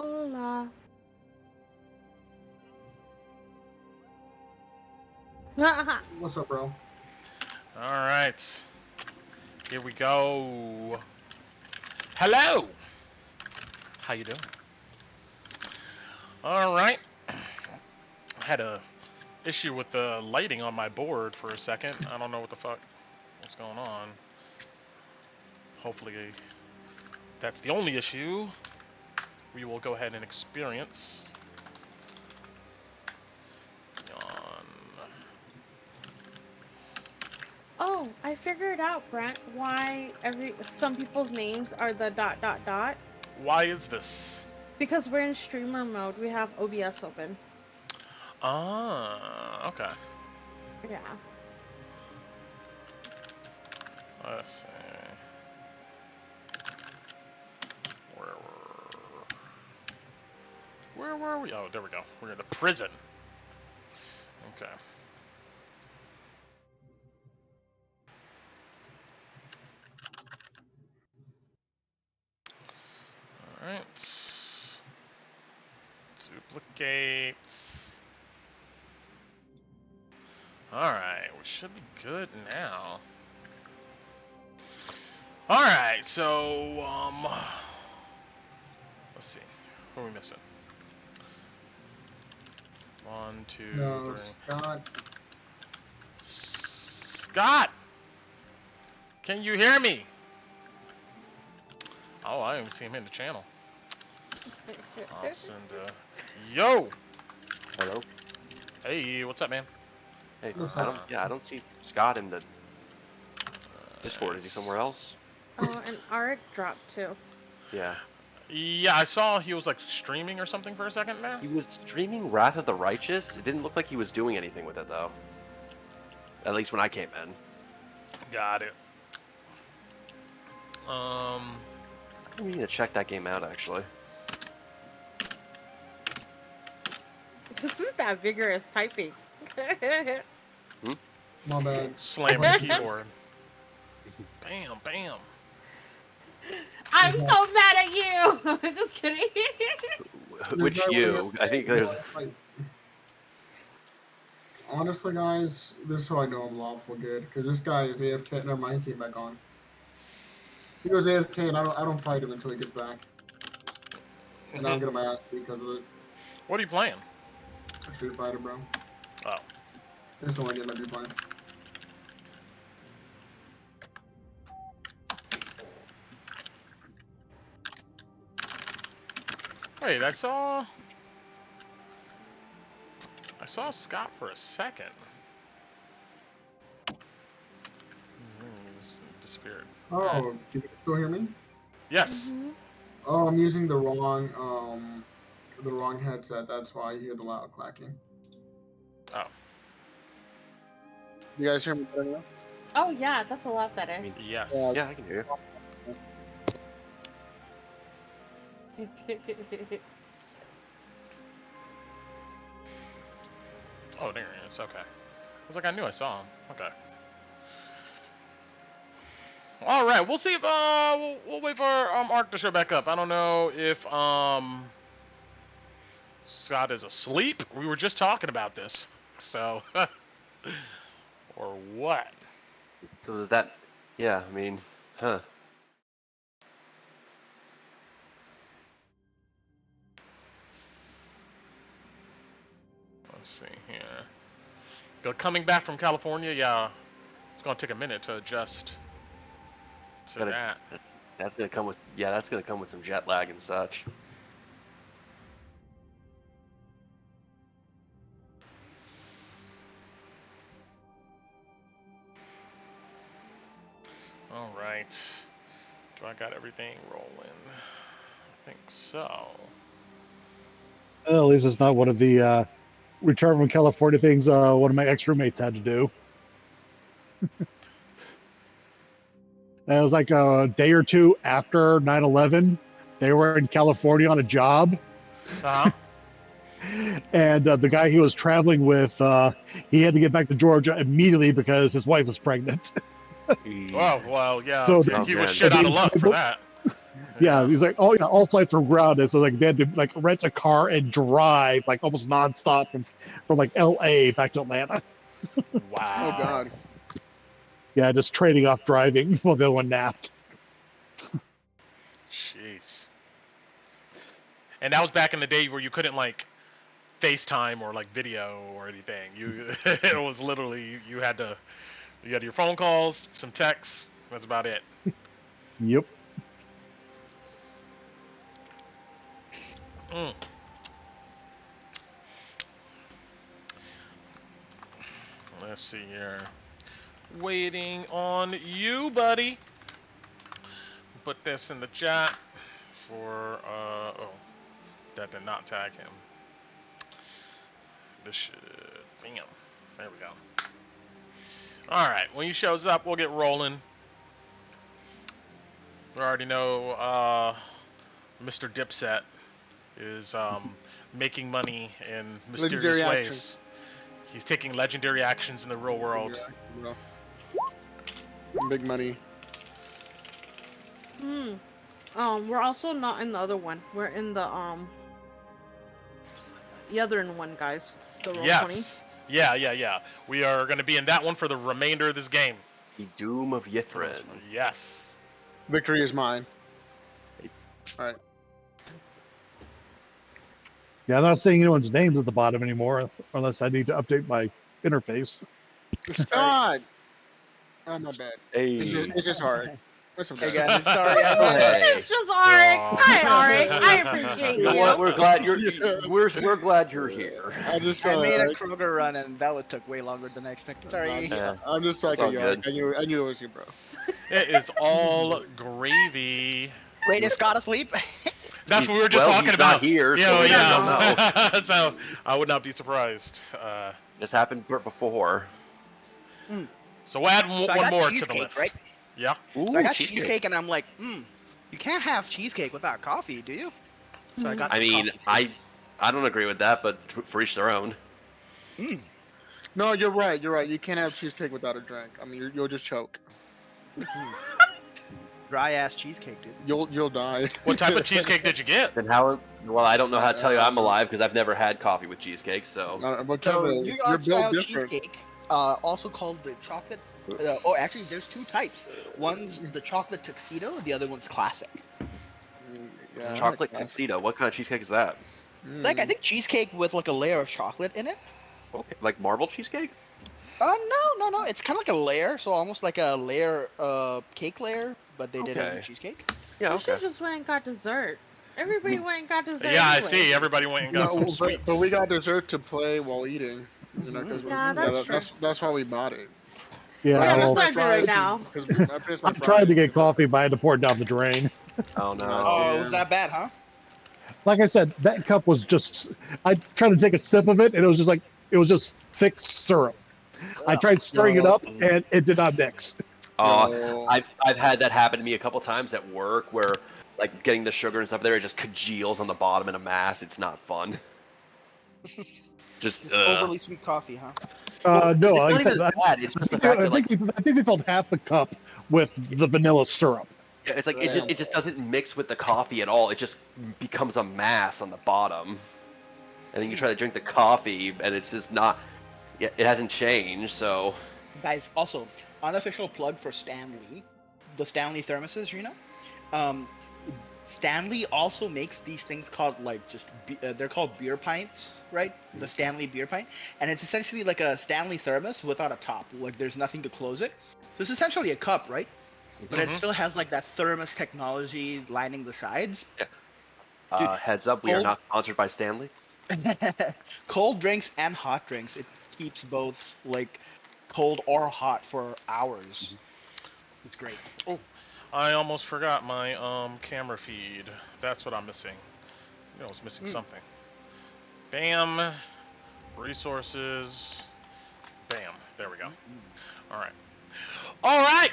Hola. What's up, bro? All right. Here we go. Hello. How you doing? All right. I had a issue with the lighting on my board for a second. I don't know what's going on. Hopefully that's the only issue we will go ahead and experience. Oh, I figured out, Brent, why some people's names are the ... Why is this? Because we're in streamer mode. We have OBS open. Ah, okay. Yeah. Let's see. Where were we? Oh, there we go. We're in the prison. Okay. Alright. Duplicate. Alright, we should be good now. Alright, so, let's see. Who are we missing? 1, 2, No, 3. Scott. Scott! Can you hear me? Oh, I didn't even see him in the channel. I'll send yo! Hello. Hey, what's up, man? Hey, What's I up? don't see Scott in the Discord. Is he somewhere else? Oh, and Arik dropped too. Yeah. Yeah, I saw he was like streaming or something for a second there. He was streaming Wrath of the Righteous. It didn't look like he was doing anything with it though. At least when I came in. Got it. I need to check that game out actually. This is that vigorous typing. My bad. Slamming the keyboard. Bam, bam. I'm so mad at you! I'm just kidding. Which you? I think there's. Honestly, guys, this is how I know I'm lawful good. Because this guy is AFK. Never mind, he came back on. He goes AFK, and I don't fight him until he gets back. And now I'm getting my ass beat because of it. What are you playing? Street Fighter, bro. Oh. That's the only game I do play. Wait, I saw Scott for a second. He's disappeared. Oh, can you still hear me? Yes. Oh, I'm using the wrong headset. That's why I hear the loud clacking. Oh. You guys hear me better now? Oh yeah, that's a lot better. Yes. Yeah, I can hear you. Oh, there he is. Okay. I was like, I knew I saw him. Okay. All right. We'll see if we'll wait for Ark to show back up. I don't know if Scott is asleep. We were just talking about this. So or what? So is that? Yeah, I mean, huh? Let's see here. Coming back from California, yeah, it's gonna take a minute to adjust to that. That's gonna come with that's gonna come with some jet lag and such. All right. Do I got everything rolling? I think so. Well, at least it's not one of the return from California things one of my ex-roommates had to do. It was like a day or two after 9/11. They were in California on a job. Uh-huh. And the guy he was traveling with, he had to get back to Georgia immediately because his wife was pregnant. Oh, well, yeah. So he was shit out of luck for that. Yeah, he's like, oh yeah, all flights were grounded. So like they had to like rent a car and drive like almost nonstop from like L.A. back to Atlanta. Wow. Oh God. Yeah, just trading off driving while the other one napped. Jeez. And that was back in the day where you couldn't like FaceTime or like video or anything. You it was literally you had your phone calls, some texts. That's about it. Yep. Mm. Let's see here. Waiting on you, buddy. Put this in the chat for oh, that did not tag him. This should bam. There we go. Alright, when he shows up, we'll get rolling. We already know Mr. Dipset is making money in mysterious Legendary ways. actions. He's taking legendary actions in the real world. Yeah. Big money. We're also not in the other one. We're in the other one, guys. The roll 20. Yes. Yeah. We are going to be in that one for the remainder of this game. The Doom of Yithrin. Yes. Victory is mine. All right. Yeah, I'm not seeing anyone's names at the bottom anymore, unless I need to update my interface. God. Oh my bad. Hey. It's just hard. What's up, Hey guys? guys, sorry. Hey. It's just Arik. Aw. Hi, Arik. I appreciate You know you. what? We're glad you're we're glad you're here. I'm just I trying made a to. Kroger run and that took way longer than I expected. Sorry. Yeah. I'm just trying It's all to. good. I knew it was you, bro. It is all gravy. Wait, is Scott asleep? That's what we were just Well, talking he's about. not here, so we yeah. don't know. So I would not be surprised. This happened before. So we'll add So I one got more to the cheesecake, list. right? Yeah. Ooh, So I got cheesecake and I'm like, you can't have cheesecake without coffee, do you? So I got I some mean, coffee. I don't agree with that, but for each their own. No, you're right. You're right. You can't have cheesecake without a drink. I mean, you'll just choke. Dry ass cheesecake, dude. You'll die. What type of cheesecake did you get? Then how? Well, I don't know how to tell you I'm alive because I've never had coffee with cheesecake. So But So Kevin, New you're York style built different. cheesecake, also called the chocolate. Actually, there's two types. One's the chocolate tuxedo, the other one's classic. Yeah, I chocolate like that. tuxedo. What kind of cheesecake is that? It's like I think cheesecake with like a layer of chocolate in it. Okay, like marble cheesecake? No. It's kind of like a layer, so almost like a layer, cake layer, but they did it in Okay. the cheesecake. Yeah. We Okay. should just went and got dessert. Everybody went and got dessert. Yeah, I anyways. see. Everybody went and got some No, sweets. but we got dessert to play while eating. You know, 'cause Yeah, that's true. that's why we bought it. Yeah, Yeah, well, that's what I do right now. I tried to get coffee, but I had to pour it down the drain. Oh no. Oh, it was damn. that bad, huh? Like I said, that cup was just. I tried to take a sip of it, and it was just thick syrup. I tried stirring it up, and it did not mix. No. I've had that happen to me a couple times at work where like getting the sugar and stuff there, it just congeals on the bottom in a mass. It's not fun. Just It's overly sweet coffee, huh? No, it's like not I said, even that. It's just the fact that like I think they filled half the cup with the vanilla syrup. yeah, it's like it just doesn't mix with the coffee at all. It just becomes a mass on the bottom. And then you try to drink the coffee, and it's just not. Yeah, it hasn't changed. So Guys, also unofficial plug for Stanley, the Stanley thermoses, you know. Stanley also makes these things called like they're called beer pints, right? The Stanley beer pint, and it's essentially like a Stanley thermos without a top. Like there's nothing to close it, so it's essentially a cup, right? But it still has like that thermos technology lining the sides. Dude, heads up, we are cold- not sponsored by Stanley. Cold drinks and hot drinks. It keeps both like cold or hot for hours. It's great. Oh, I almost forgot my camera feed. That's what I'm missing. You know, I was missing something. Bam. Resources. Bam. There we go. All right. All right.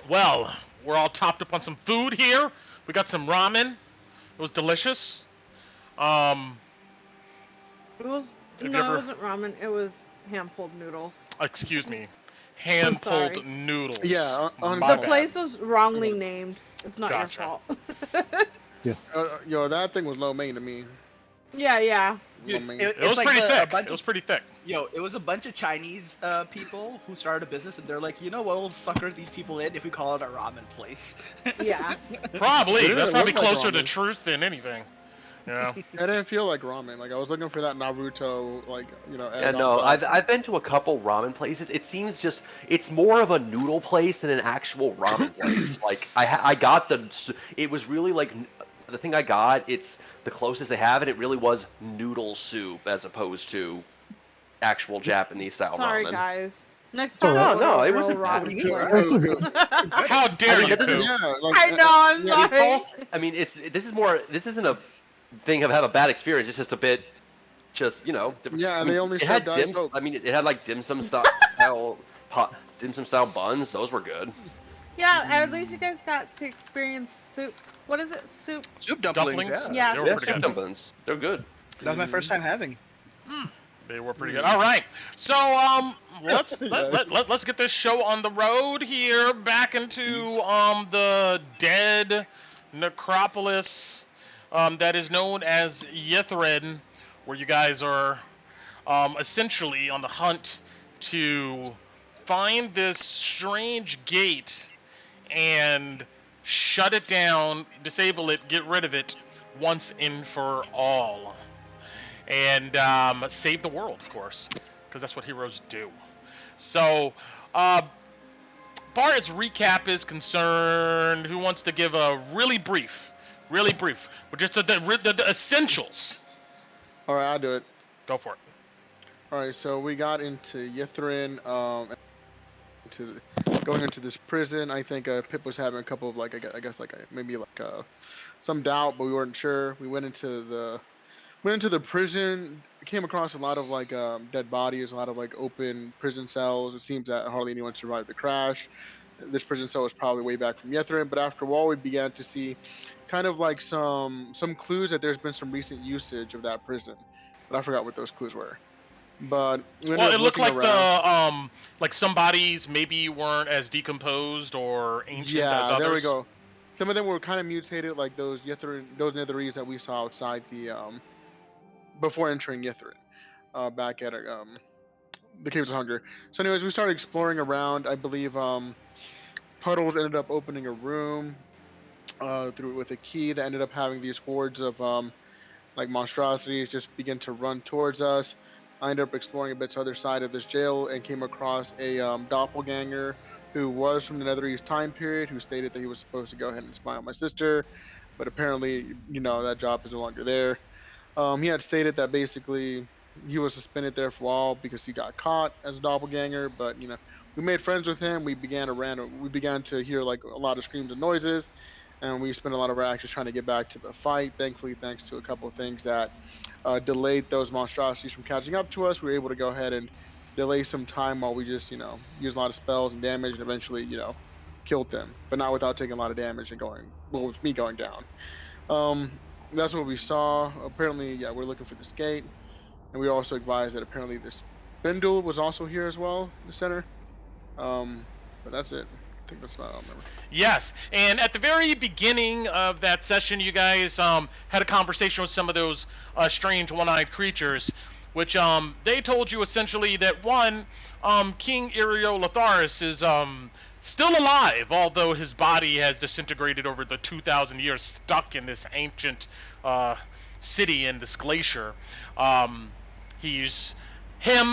Well, we're all topped up on some food here. We got some ramen. It was delicious. It was Have you no, ever- it wasn't ramen. It was hand-pulled noodles. Excuse me. Hand-pulled sorry. noodles. Yeah, on My The bad. place was wrongly named. It's not Gotcha. your fault. Yo, that thing was low main to me. Yeah. Low Dude, main. It was like pretty a thick. bunch It was of, pretty thick. it was a bunch of Chinese people who started a business, and they're like, you know what, we'll sucker these people in if we call it a ramen place. Yeah. Probably. It That's didn't probably look like closer to ramen. truth than anything. Yeah. It didn't feel like ramen. Like I was looking for that Naruto, like Yeah, egg no, on top. I've been to a couple ramen places. It seems just it's more of a noodle place than an actual ramen place. Like I got it was really like the thing I got. It's the closest they have, and it really was noodle soup as opposed to actual Japanese style Sorry, ramen. guys. Next It's all time, right. No, it real wasn't bad. ramen Good. place. How dare you, that doesn't- Coop? Yeah, like, I know. I'm yeah, sorry. I mean, this isn't a thing of have a bad experience. It's just a bit, different. Yeah, I they mean, only it served had Diet dim. Coke. I mean, it had like dim sum style buns. Those were good. Yeah, at least you guys got to experience soup. What is it? Soup. Soup dumplings, Dumplings? Yeah, They were Yeah, pretty soup good. dumplings. They're good. that was my first time having. They were pretty good. All right, so let's get this show on the road here, back into the dead necropolis that is known as Yithrin, where you guys are essentially on the hunt to find this strange gate and shut it down, disable it, get rid of it once and for all. And save the world, of course, because that's what heroes do. So, far as recap is concerned, who wants to give a really brief, but just the essentials? All right, I'll do it. Go for it. All right, so we got into Yithrin, going into this prison. I think Pip was having a couple of I guess maybe some doubt, but we weren't sure. We went into the prison. Came across a lot of dead bodies, a lot of open prison cells. It seems that hardly anyone survived the crash. This prison cell was probably way back from Yithrin, but after a while we began to see kind of some clues that there's been some recent usage of that prison, but I forgot what those clues were. But we ended Well, up it looked looking like around. some bodies maybe weren't as decomposed or ancient as others. There we go. Some of them were kind of mutated, like those Netherese that we saw outside the before entering Yithrin, back at the Caves of Hunger. So, anyways, we started exploring around. I believe Puddles ended up opening a room with a key that ended up having these hordes of monstrosities just begin to run towards us. I ended up exploring a bit to the other side of this jail and came across a doppelganger who was from the Netherese time period, who stated that he was supposed to go ahead and spy on my sister, but apparently, that job is no longer there. He had stated that basically he was suspended there for a while because he got caught as a doppelganger, but we made friends with him. We began to hear a lot of screams and noises, and we spent a lot of our actions trying to get back to the fight. Thankfully, thanks to a couple of things that delayed those monstrosities from catching up to us, we were able to go ahead and delay some time while we just used a lot of spells and damage and eventually killed them, but not without taking a lot of damage and with me going down. That's what we saw. Apparently, we're looking for this gate, and we also advised that apparently this spindle was also here as well in the center. But that's it. I think that's about all I remember. Yes, and at the very beginning of that session, you guys had a conversation with some of those strange one-eyed creatures, which they told you essentially that one, King Latharis is still alive, although his body has disintegrated over the 2,000 years stuck in this ancient city in this glacier. Him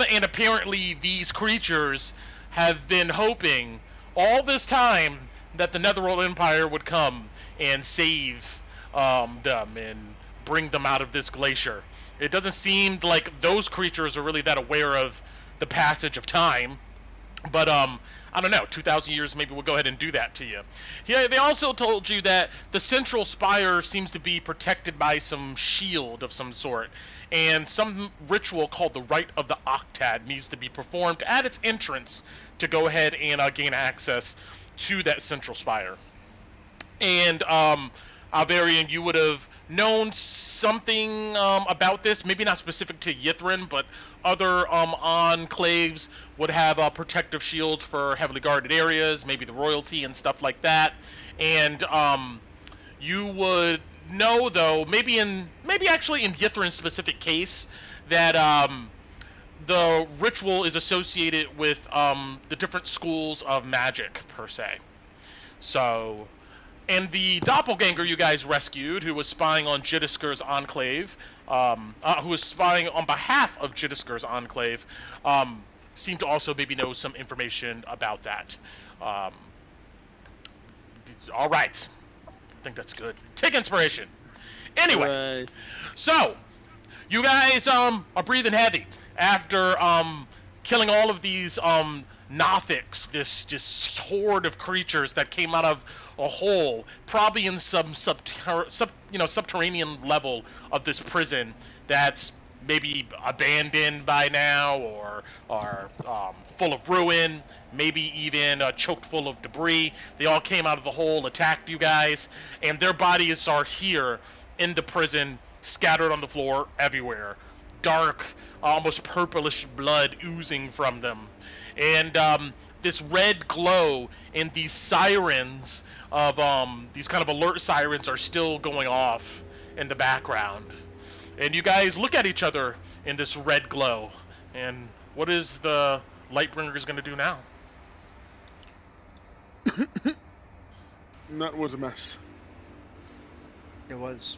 and apparently these creatures have been hoping all this time that the Netherworld Empire would come and save them and bring them out of this glacier. It doesn't seem like those creatures are really that aware of the passage of time, but I don't know, 2,000 years maybe we'll go ahead and do that to you. Yeah, they also told you that the central spire seems to be protected by some shield of some sort, and some ritual called the Rite of the Octad needs to be performed at its entrance to go ahead and gain access to that central spire. And Alvarian, you would have known something about this. Maybe not specific to Yithrin, but other enclaves would have a protective shield for heavily guarded areas, maybe the royalty and stuff like that. And you would know, though, maybe actually in Yithrin's specific case, that the ritual is associated with the different schools of magic, per se. So, and the doppelganger you guys rescued, who was spying on Jidisker's enclave, who was spying on behalf of Jidisker's enclave, seemed to also maybe know some information about that. All right. I think that's good. Take inspiration. Anyway, Hooray. so you guys are breathing heavy after killing all of these Nothics, this horde of creatures that came out of a hole, probably in some subterranean level of this prison that's maybe abandoned by now, or full of ruin, maybe even choked full of debris. They all came out of the hole, attacked you guys, and their bodies are here in the prison, scattered on the floor everywhere. Dark, almost purplish blood oozing from them. And this red glow and these sirens of these kind of alert sirens are still going off in the background. And you guys look at each other in this red glow. And what is the Lightbringers going to do now? That was a mess. It was.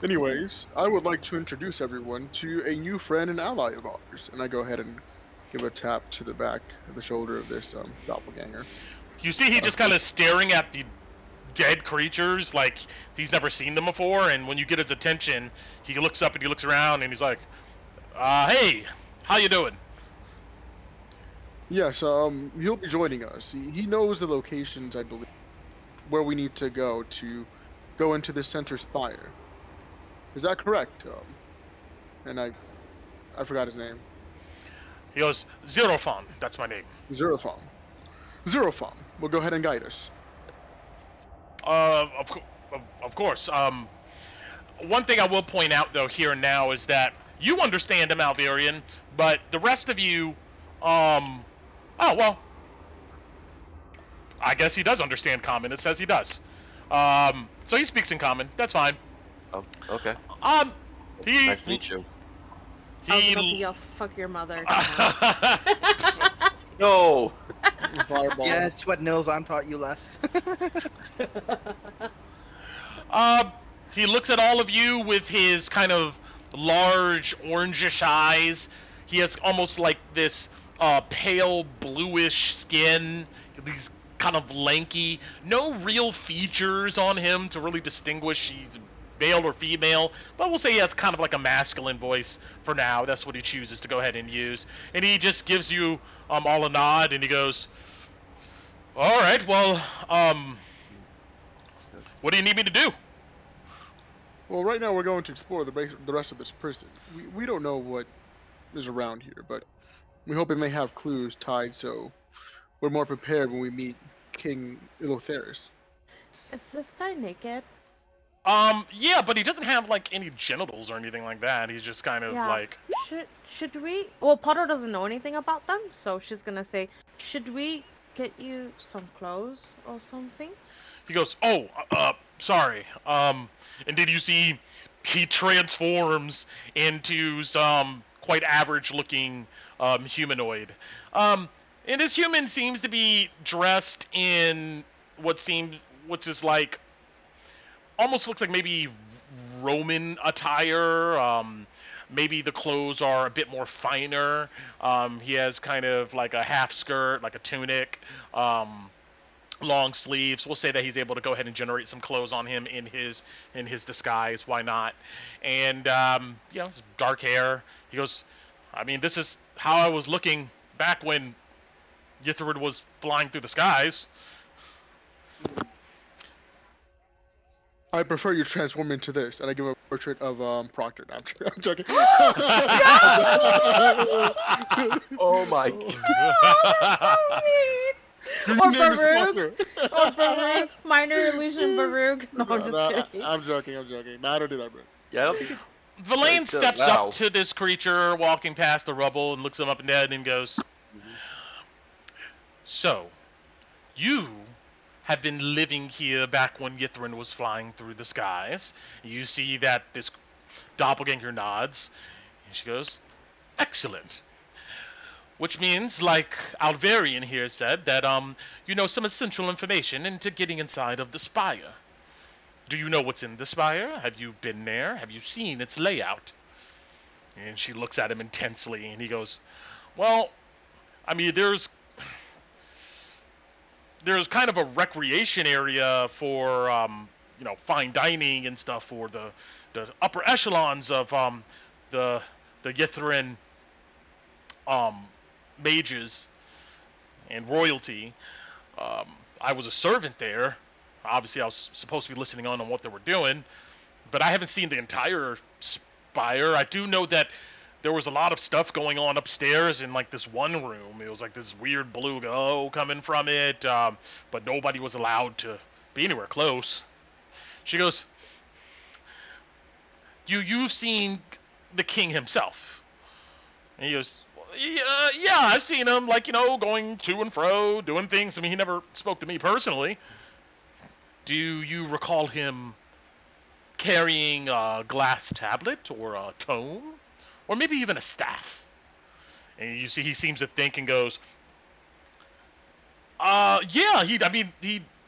Anyways, I would like to introduce everyone to a new friend and ally of ours. And I go ahead and give a tap to the back of the shoulder of this doppelganger. You see he just kind of staring at the dead creatures like he's never seen them before, and when you get his attention, he looks up and he looks around and he's like, hey, how you doing? Yes, he'll be joining us. He knows the locations, I believe, where we need to go into the center spire. Is that correct? And I forgot his name. He goes, Zerofon, that's my name. Zerofon. Zerofon will go ahead and guide us. Of course. One thing I will point out, though, here and now is that you understand him, Alvarian, but the rest of you, oh, well, I guess he does understand Common. It says he does. So he speaks in Common. That's fine. Oh, okay. Nice to meet you. I was about to yell, fuck your mother. No. Fireball. Yeah, it's what Nilzon taught you less. He looks at all of you with his kind of large orangish eyes. He has almost like this pale bluish skin. These kind of lanky, no real features on him to really distinguish he's male or female, but we'll say he has kind of like a masculine voice for now. That's what he chooses to go ahead and use. And he just gives you all a nod, and he goes, all right, well, what do you need me to do? Well, right now we're going to explore the rest of this prison. We don't know what is around here, but we hope it may have clues tied so we're more prepared when we meet King Ilotheris. Is this guy naked? Yeah, but he doesn't have, like, any genitals or anything like that. He's just kind of, like... Should we... Well, Potter doesn't know anything about them, so she's gonna say, should we get you some clothes or something? He goes, oh, sorry. And did you see he transforms into some quite average-looking, humanoid. And this human seems to be dressed in what's is like... almost looks like maybe Roman attire. Maybe the clothes are a bit more finer. He has kind of like a half skirt, like a tunic, long sleeves. We'll say that he's able to go ahead and generate some clothes on him in his disguise. Why not? And you know, dark hair. He goes, I mean, this is how I was looking back when Yithrid was flying through the skies. I prefer you transform into this, and I give a portrait of Proctor. No, I'm joking. Oh my. Your Or name is Baruch. Fucker. Or Baruch. Minor illusion Baruch. No, I'm just kidding. I'm joking. No, I don't do that, bro. Yeah, I don't think Verlaine But, steps wow. up to this creature walking past the rubble and looks him up and down and goes, "So, you have been living here back when Yithrin was flying through the skies." You see that this doppelganger nods, and she goes, "Excellent. Which means, like Alvarian here said, that you know some essential information into getting inside of the spire. Do you know what's in the spire? Have you been there? Have you seen its layout?" And she looks at him intensely, and he goes, "Well, I mean, there's kind of a recreation area for you know, fine dining and stuff for the upper echelons of the Yithrin mages and royalty. I was a servant there. Obviously, I was supposed to be listening on what they were doing, but I haven't seen the entire spire. I do know that there was a lot of stuff going on upstairs in like this one room. It was like this weird blue glow coming from it, but nobody was allowed to be anywhere close." She goes, You've seen the king himself?" And he goes, "Yeah, I've seen him, like, you know, going to and fro, doing things. I mean, he never spoke to me personally." "Do you recall him carrying a glass tablet or a tome? Or maybe even a staff?" And you see he seems to think and goes, yeah, he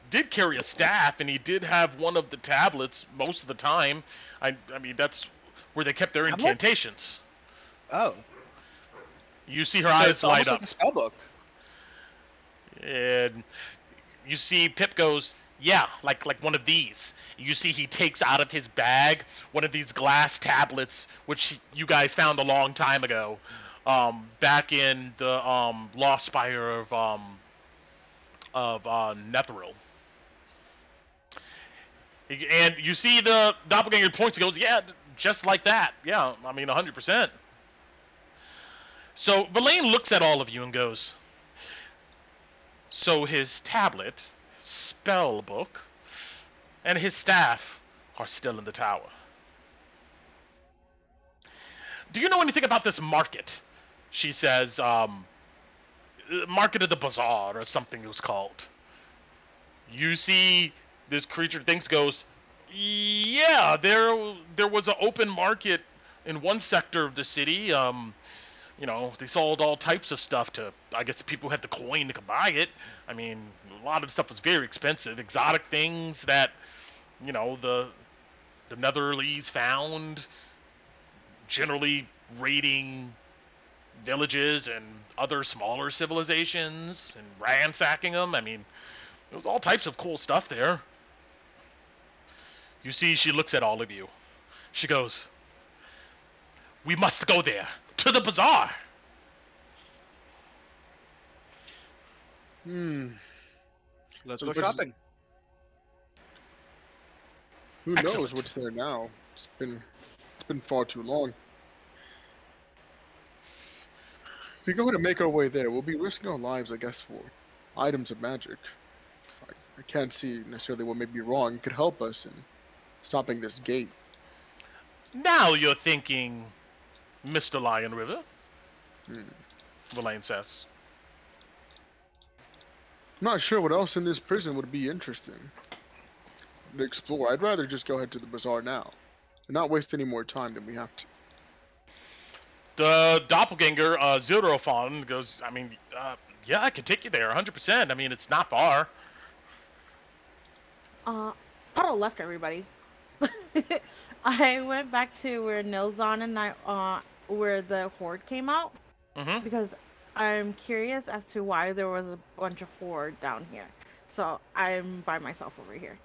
did carry a staff, and he did have one of the tablets most of the time. I mean, that's where they kept their Tablet? incantations." Oh, You see her so eyes it's light almost up. like a spell book. And you see Pip goes, "Yeah, like one of these." You see he takes out of his bag one of these glass tablets, which you guys found a long time ago, back in the Lost Spire of Netheril. And you see the doppelganger points and goes, "Yeah, just like that. Yeah, I mean, 100%. So Verlaine looks at all of you and goes, "So his tablet, spell book, and his staff are still in the tower. Do you know anything about this market?" She says, "Market of the Bazaar," or something it was called. You see this creature thinks, goes, "Yeah, there was an open market in one sector of the city. You know, they sold all types of stuff to, I guess, the people who had the coin to buy it. I mean, a lot of the stuff was very expensive, exotic things that, you know, the Netherlands found, generally raiding villages and other smaller civilizations and ransacking them. I mean, there was all types of cool stuff there." You see, she looks at all of you. She goes, "We must go there, to the bazaar." Let's go But- shopping. Who knows Excellent. what's there now? It's been far too long. If we go to make our way there, we'll be risking our lives, I guess, for items of magic. I can't see necessarily what may be wrong. It could help us in stopping this gate. "Now you're thinking, Mr. Lion River," Verlaine says. I'm not sure what else in this prison would be interesting to explore. I'd rather just go ahead to the bazaar now and not waste any more time than we have to. The doppelganger, Zilrophon, goes, "I mean, yeah, I can take you there, 100%. I mean, it's not far." Puddle left everybody. I went back to where Nilzon and I, where the horde came out, Mm-hmm. because I'm curious as to why there was a bunch of horde down here. So I'm by myself over here.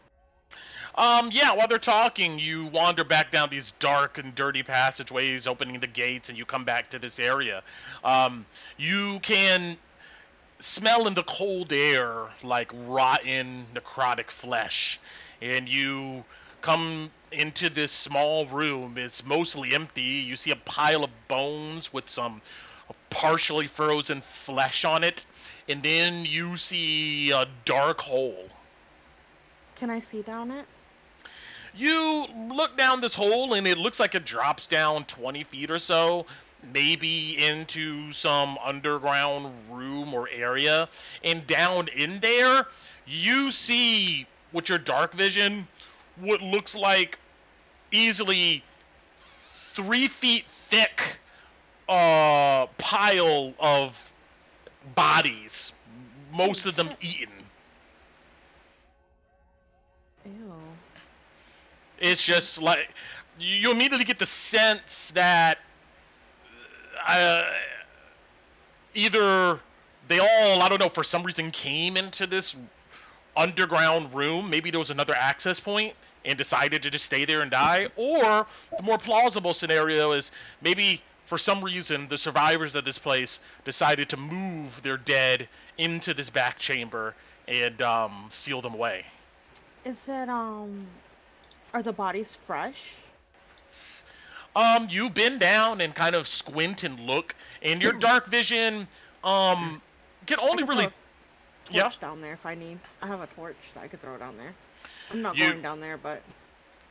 Yeah, while they're talking, you wander back down these dark and dirty passageways, opening the gates, and you come back to this area. You can smell in the cold air like rotten, necrotic flesh. And you come into this small room. It's mostly empty. You see a pile of bones with some partially frozen flesh on it. and then you see a dark hole. Can I see down it? You look down this hole, and it looks like it drops down 20 feet or so, maybe into some underground room or area. And down in there, you see, with your dark vision, what looks like easily 3 feet thick pile of bodies, most of them shit. eaten. Ew. It's just like you immediately get the sense that either they all, I don't know, for some reason came into this underground room. Maybe there was another access point and decided to just stay there and die. Or the more plausible scenario is maybe for some reason the survivors of this place decided to move their dead into this back chamber and seal them away. Is it are the bodies fresh? You bend down and kind of squint and look, and your dark vision can only I could really throw a torch down there if I need. I have a torch that I could throw down there. I'm not You- going down there, but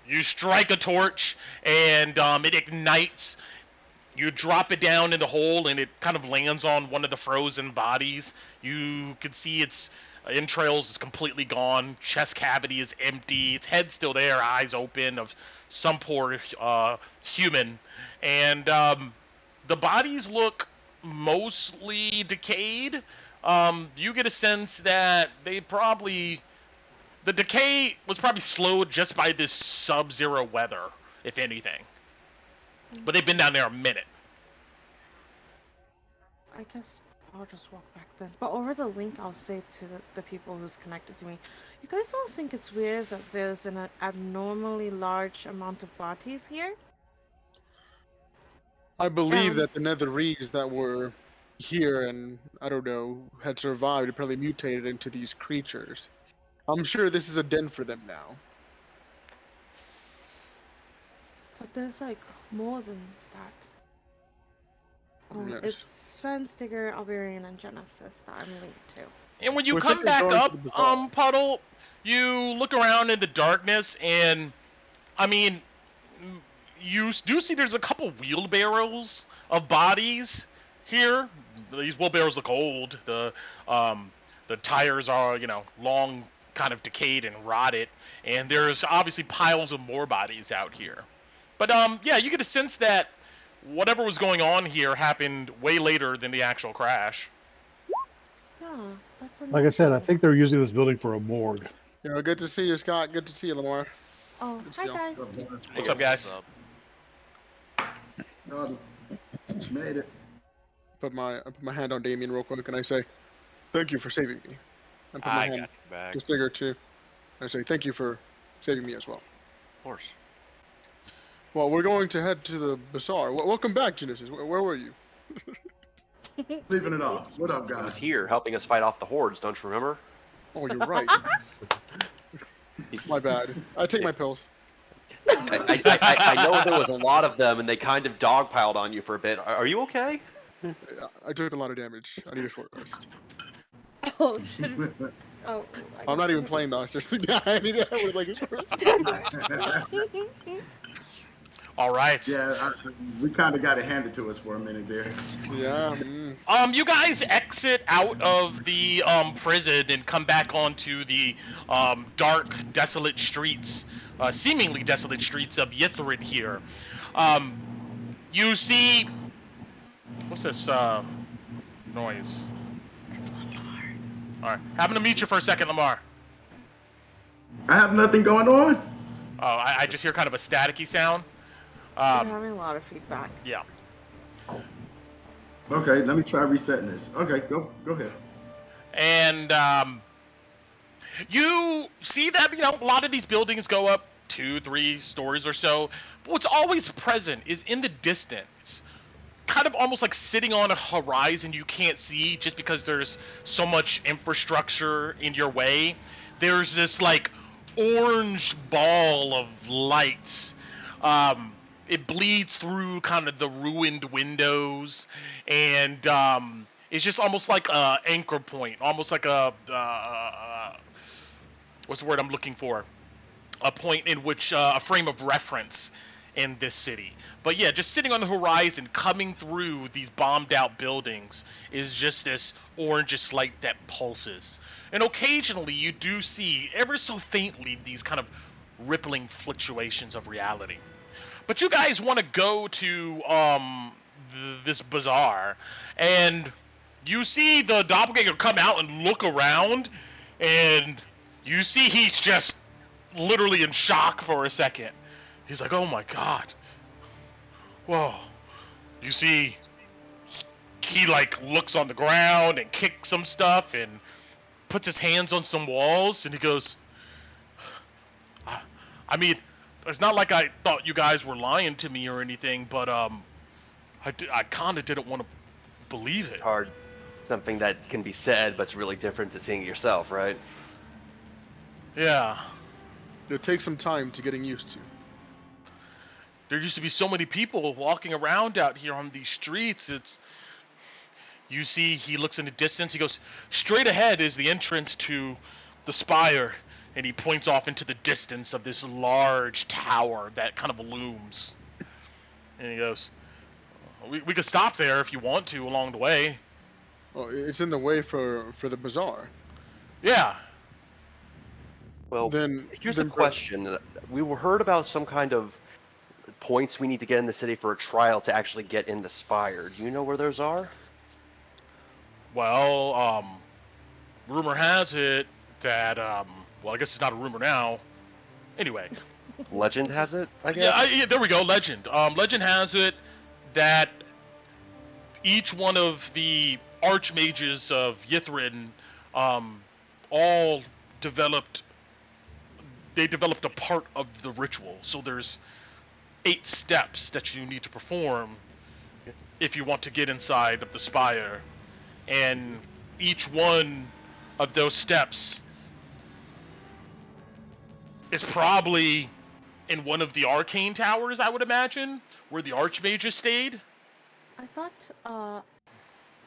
you strike a torch and it ignites. You drop it down in the hole and it kind of lands on one of the frozen bodies. You can see its entrails is completely gone. Chest cavity is empty. Its head's still there, eyes open, of some poor human. And the bodies look mostly decayed. You get a sense that the decay was probably slowed just by this sub-zero weather, if anything. But they've been down there a minute. I guess I'll just walk back then. But over the link, I'll say to the people who's connected to me, you guys don't think it's weird that there's an abnormally large amount of bodies here? I believe that the Netherese that were here and, I don't know, had survived apparently mutated into these creatures. I'm sure this is a den for them now. But there's like more than that. Yes. It's Sven, Stigger, Alvarian, and Genesis that I'm linked to. And when you We're come thinking back going to up, the bazaar. Puddle, you look around in the darkness, and I mean, you do see there's a couple wheelbarrows of bodies here. These wheelbarrows look old. The tires are, long, kind of decayed and rotted, and there's obviously piles of more bodies out here. But yeah, you get a sense that whatever was going on here happened way later than the actual crash. Yeah, that's Like I said, I unusual. think they're using this building for a morgue. Good to see you, Scott. Good to see you, Lamar. Oh, Let's hi go. guys. What's up, guys? No, made it. I put my hand on Damien real quick, and I say, "Thank you for saving me." I put my I got hand you back. to Stigger too. I say, "Thank you for saving me as well." Of course. Well, we're going to head to the bazaar. Welcome back, Genesis. Where were you? Leaving it off. What up, He was guys? here helping us fight off the hordes, don't you remember? Oh, you're right. My bad. I take my pills. I know there was a lot of them, and they kind of dogpiled on you for a bit. Are you okay? I took a lot of damage. I need a short rest. Oh, should oh. I I'm not guess even we- playing though. Seriously, I need to have like a short All right. Yeah, we kind of got it handed to us for a minute there. Yeah. You guys exit out of the prison and come back onto the dark, desolate streets, seemingly desolate streets of Yithrin here. You see, what's this noise? It's Lamar. All right, having to meet you for a second, Lamar. I have nothing going on. Oh, I just hear kind of a staticky sound. We're having a lot of feedback. Yeah. Okay, let me try resetting this. Okay, go ahead. And you see that a lot of these buildings go up 2-3 stories or so. But what's always present is in the distance, kind of almost like sitting on a horizon you can't see just because there's so much infrastructure in your way. There's this like orange ball of light. It bleeds through kind of the ruined windows, and is just almost like a anchor point, almost like a what's the word I'm looking for? A point in which a frame of reference in this city. But yeah, just sitting on the horizon, coming through these bombed out buildings, is just this orangish light that pulses. And occasionally you do see, ever so faintly, these kind of rippling fluctuations of reality. But you guys want to go to this bazaar, and you see the doppelganger come out and look around, and you see he's just literally in shock for a second. He's like, "Oh my god, whoa!" You see, he like looks on the ground and kicks some stuff and puts his hands on some walls, and he goes, I mean, it's not like I thought you guys were lying to me or anything, but I kind of didn't want to believe it. Hard, something that can be said, but it's really different to seeing it yourself, right? Yeah. It'll take some time to getting used to. There used to be so many people walking around out here on these streets. You see, he looks in the distance. He goes, straight ahead is the entrance to the spire, and he points off into the distance of this large tower that kind of looms. And he goes, we could stop there if you want to along the way. Oh, it's in the way for the bazaar. Yeah. Well, Then here's a question. We heard about some kind of points we need to get in the city for a trial to actually get in the spire. Do you know where those are? Well, rumor has it that, well, I guess it's not a rumor now. Anyway. Legend has it, I guess? Yeah, there we go, legend. Legend has it that each one of the archmages of Yithrin, all developed a part of the ritual. So there's 8 steps that you need to perform if you want to get inside of the spire. And each one of those steps is probably in one of the arcane towers, I would imagine, where the archmages stayed. I thought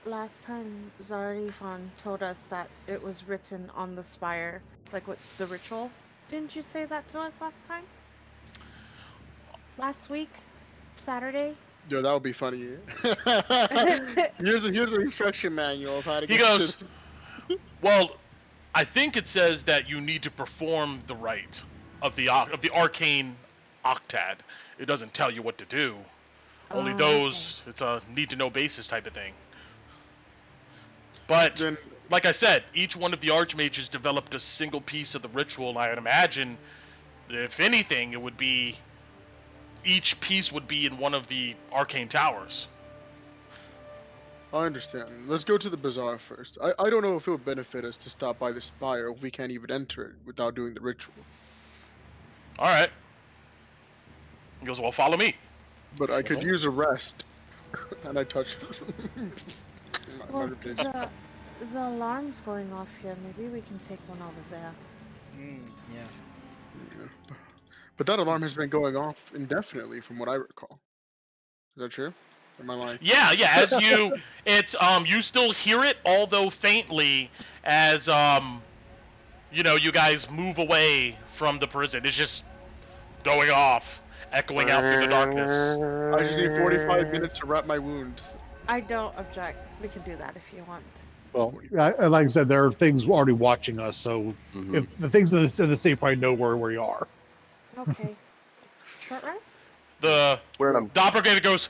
last time Zarifan told us that it was written on the spire, like with the ritual. Didn't you say that to us last time? Last week? Saturday? Yo, that would be funny. here's the instruction manual of how to He get goes, to... well, I think it says that you need to perform the rite of the arcane octad. It doesn't tell you what to do. Only those, okay. it's a need-to-know basis type of thing. But, Then, like I said, each one of the archmages developed a single piece of the ritual, and I would imagine, if anything, it would be... each piece would be in one of the arcane towers. I understand. Let's go to the bazaar first. I don't know if it would benefit us to stop by the spire if we can't even enter it without doing the ritual. Alright. He goes, well, follow me. But I could use a rest. And I touched Well, the alarm's going off here. Maybe we can take one over there. Yeah. Yeah. But that alarm has been going off indefinitely from what I recall. Is that true? Am I lying? Yeah, as you still hear it, although faintly, as, you guys move away from the prison. It's just going off, echoing out through the darkness. I just need 45 minutes to wrap my wounds. I don't object. We can do that if you want. Well, and like I said, there are things already watching us, so if the things in the city probably know where we are. Okay. Short rest? The Where am doppelganger goes,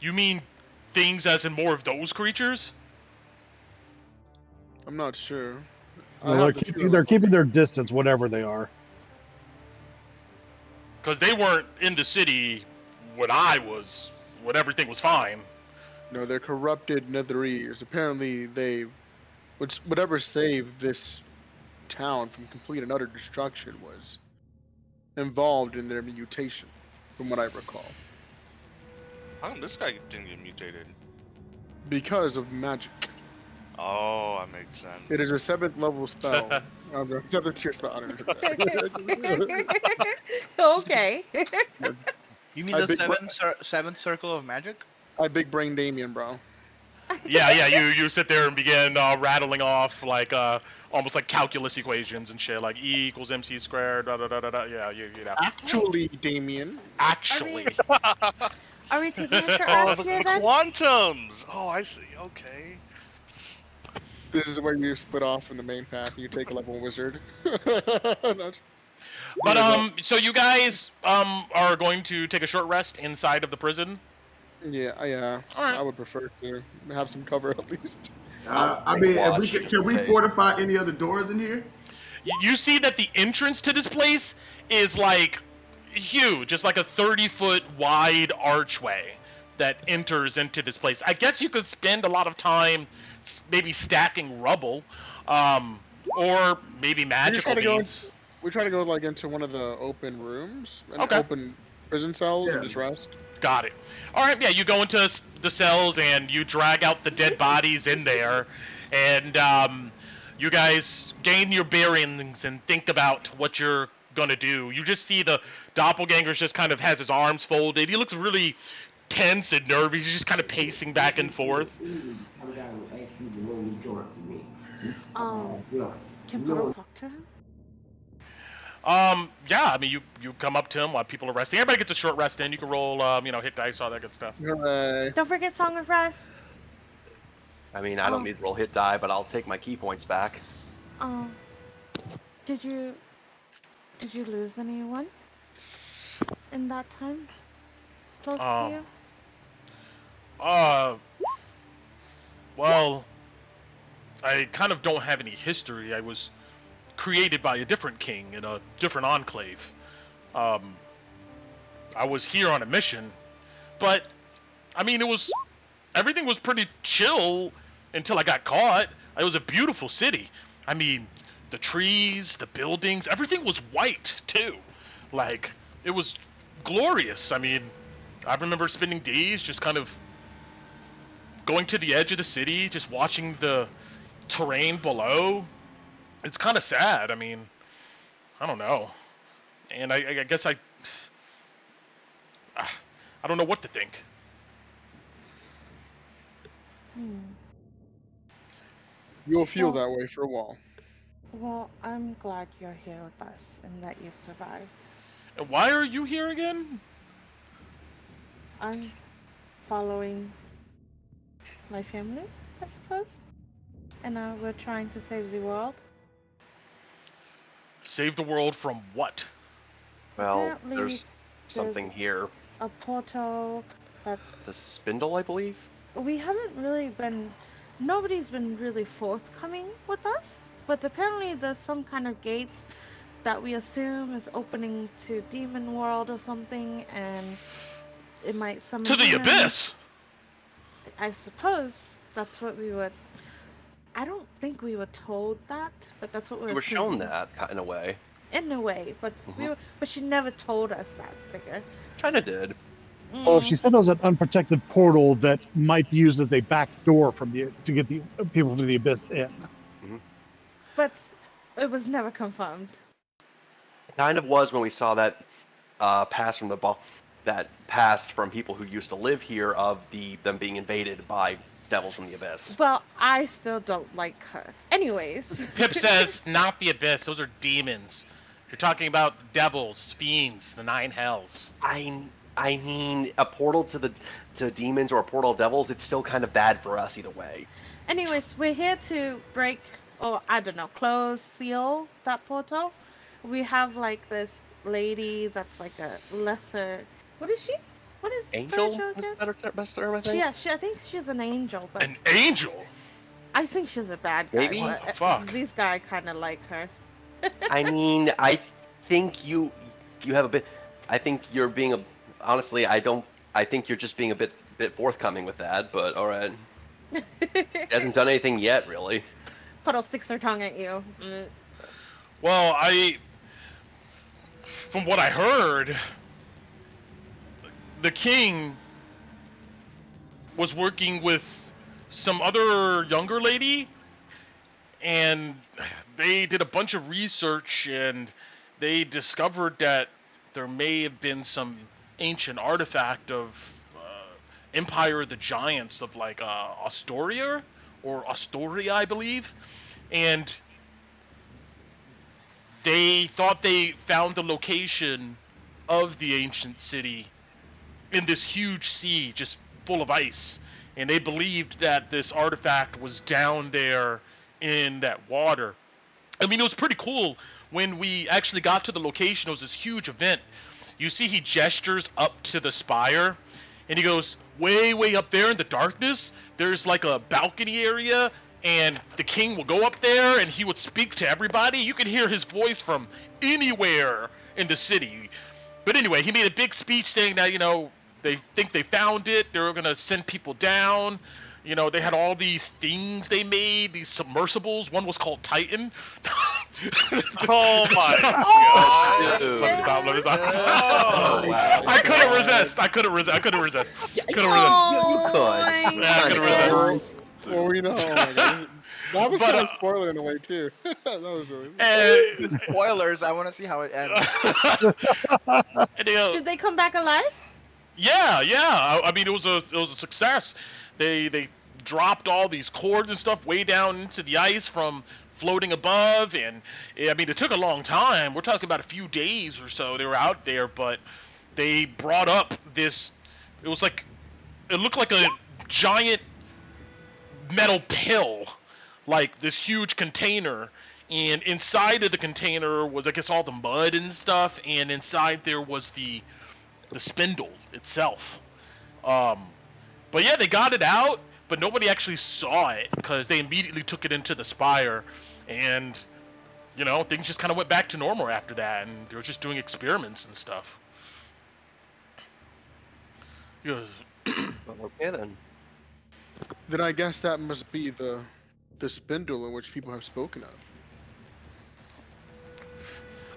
you mean things as in more of those creatures? I'm not sure. They're keeping their distance, whatever they are. Because they weren't in the city when everything was fine. No, they're corrupted Netherese. Apparently, whatever saved this town from complete and utter destruction was involved in their mutation, from what I recall. How come this guy didn't get mutated? Because of magic. Oh, that makes sense. It is a 7th level spell. 7th tier spell. I don't know. Okay. You mean I the big- seventh circle of magic? I big brain Damien, bro. Yeah. You sit there and begin rattling off like almost like calculus equations and shit, like E equals MC squared. Da da da da da. Yeah, you know. Actually, Damien. Actually, Are we taking a short Oh, rest here then? quantums. Oh, I see. Okay. This is where you split off from the main path and you take a level wizard. Not- but Yeah, no. so you guys are going to take a short rest inside of the prison. Yeah. All right. I would prefer to have some cover at least. I mean, if we can we fortify any other doors in here? You see that the entrance to this place is like huge. It's like a 30-foot wide archway that enters into this place. I guess you could spend a lot of time maybe stacking rubble, or maybe magical beads. We try to go like into one of the open rooms and Okay. open prison cells and Yeah. just rest. Got it. All right, yeah, you go into the cells and you drag out the dead bodies in there, and you guys gain your bearings and think about what you're gonna do. You just see the doppelganger just kind of has his arms folded. He looks really tense and nervous. He's just kind of pacing back and forth. Can Puddle talk to him? Yeah, I mean, you come up to him while people are resting. Everybody gets a short rest in. You can roll, hit dice, all that good stuff. Hooray. Don't forget Song of Rest. I mean, I don't need to roll hit die, but I'll take my key points back. Did you lose anyone in that time? Close to you? Well, I kind of don't have any history. I was created by a different king in a different enclave. I was here on a mission, but I mean, everything was pretty chill until I got caught. It was a beautiful city. I mean, the trees, the buildings, everything was white too. Like, it was glorious. I mean, I remember spending days just kind of going to the edge of the city, just watching the terrain below. It's kind of sad. I mean, I don't know. And I guess I don't know what to think. You'll feel Well- that way for a while. Well, I'm glad you're here with us and that you survived. And why are you here again? I'm following my family, I suppose. And we're trying to save the world. Save the world from what? Well, Apparently, there's something there's- here. A portal that's... The spindle, I believe. We haven't really been... Nobody's been really forthcoming with us. But apparently there's some kind of gate that we assume is opening to Demon World or something, and it might summon To the demons. abyss! I suppose that's what we would... I don't think we were told that, but that's what We were shown assuming. that in a way. In a way, but but she never told us that, Sticker. Kinda did. Well, she said it was an unprotected portal that might be used as a back door from to get the people from the abyss in. But it was never confirmed. Kind of was when we saw that pass from that passed from people who used to live here of them being invaded by devils from the abyss. Well, I still don't like her. Anyways. Pip says, not the abyss. Those are demons. You're talking about devils, fiends, the nine hells. I mean, a portal to demons or a portal of devils, it's still kind of bad for us either way. Anyways, we're here to break, or I don't know, close, seal that portal. We have like this lady that's like a lesser. What is she? What is Angel her is again? best term, I think. Yeah, I think she's an angel, but An angel? I think she's a bad guy. Maybe? But What the fuck? This guy kind of like her. I mean, I think you have a bit. I think you're being honestly. I think you're just being a bit forthcoming with that. But all right, she hasn't done anything yet, really. Puddle sticks her tongue at you. Well, from what I heard, the king was working with some other younger lady, and they did a bunch of research, and they discovered that there may have been some ancient artifact of Empire of the Giants of like Astoria, I believe, and they thought they found the location of the ancient city in this huge sea just full of ice, and they believed that this artifact was down there in that water. I mean, it was pretty cool when we actually got to the location. It was this huge event. You see he gestures up to the spire, and he goes, way up there in the darkness, there's like a balcony area, and the king will go up there and he would speak to everybody. You could hear his voice from anywhere in the city. But anyway, he made a big speech saying that, you know, they think they found it, they were going to send people down. You know, they had all these things they made, these submersibles. One was called Titan. Oh my god. Let me stop. Oh, wow. I couldn't resist. I couldn't resist. You could. Yeah, I couldn't resist. Well, we know. Oh my god. That was But, kind of a spoiler in a way too. That was really. Spoilers. I want to see how it ends. And, you know, Did they come back alive? yeah. I mean, it was a success. They dropped all these cords and stuff way down into the ice from floating above, and I mean, it took a long time. We're talking about a few days or so they were out there, but they brought up this. It was like, it looked like a giant metal pill, like this huge container, and inside of the container was, I guess, all the mud and stuff, and inside there was the spindle itself. But yeah, they got it out, but nobody actually saw it because they immediately took it into the spire, and you know, things just kind of went back to normal after that, and they were just doing experiments and stuff. Yeah. Okay then. Then I guess that must be the spindle in which people have spoken of.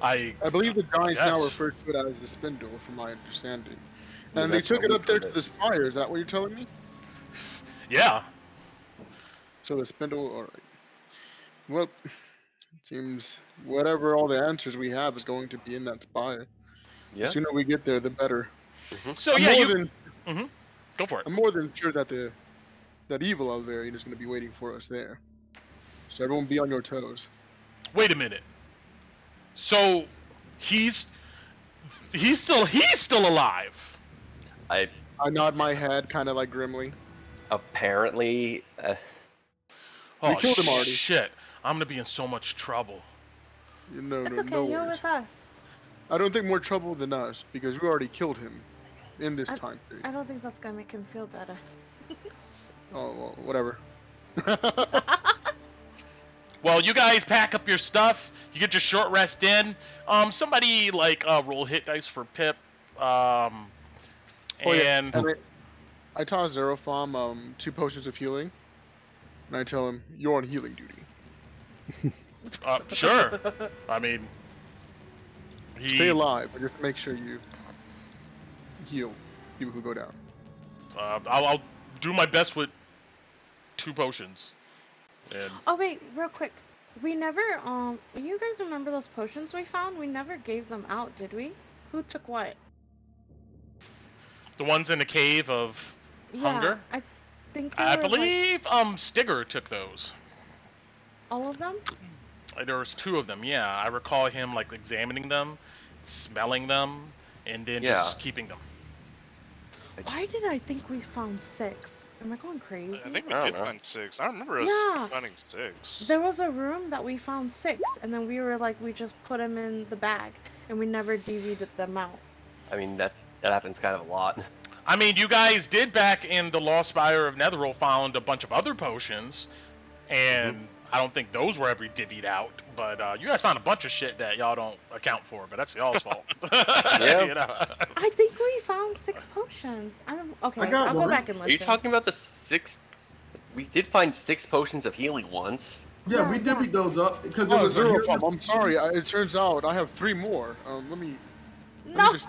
I believe the giants now Yes. refer to it as the spindle, from my understanding. Yeah, And they that's took what it we up there called to it. the spire. Is that what you're telling me? Yeah. So the spindle. All right. Well, it seems whatever all the answers we have is going to be in that spire. Yeah. The sooner we get there, the better. So I'm yeah, more you. than Go for it. I'm more than sure that that evil Alvarian is going to be waiting for us there. So everyone be on your toes. Wait a minute. So he's still alive. I nod my head, kind of like grimly. apparently. Oh killed him already. shit! I'm gonna be in so much trouble. No, It's no, okay, no you're worries. with us. I don't think more trouble than us because we already killed him in this time period. I don't think that's gonna make him feel better. Oh, well, whatever. Well, you guys pack up your stuff. You get your short rest in. Somebody like roll hit dice for Pip. Oh, yeah. And And I toss Zerophom 2 potions of healing, and I tell him, "You're on healing duty. sure. I mean, Stay alive, but just make sure you heal people who go down." I'll do my best with 2 potions. And Oh wait, real quick. We never you guys remember those potions we found? We never gave them out, did we? Who took what? the ones in the cave of hunger. I think they I were, like, believe Stigger took those. all of them? There was 2 of them. Yeah, I recall him like examining them, smelling them, and then Yeah. just keeping them. Why did I think we found 6? Am I going crazy? I think we I don't did know. find 6. I remember us Yeah. finding 6. There was a room that we found 6, and then we were like, we just put them in the bag, and we never DV'd them out. I mean, that happens kind of a lot. I mean, you guys did back in the Lost Spire of Netheril found a bunch of other potions, and I don't think those were ever divvied out. But you guys found a bunch of shit that y'all don't account for, but that's y'all's fault. Yeah. You know? I think we found 6 potions. I don't. Okay, I got I'll go one. back and Are listen. you talking about the 6? We did find 6 potions of healing once. Yeah, we Yeah, divvied those up because it Oh, was a Zerophom, healing. I'm sorry. It turns out I have 3 more. Let me No. just.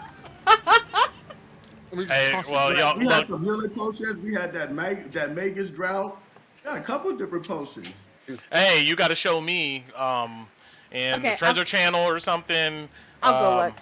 Let me just Hey, toss well, it y'all- back. We look- had some healing potions. We had that Magus Drought. Yeah, a couple of different potions. Hey, you got to show me in Okay, the Treasure Channel or something. I'll go um, look.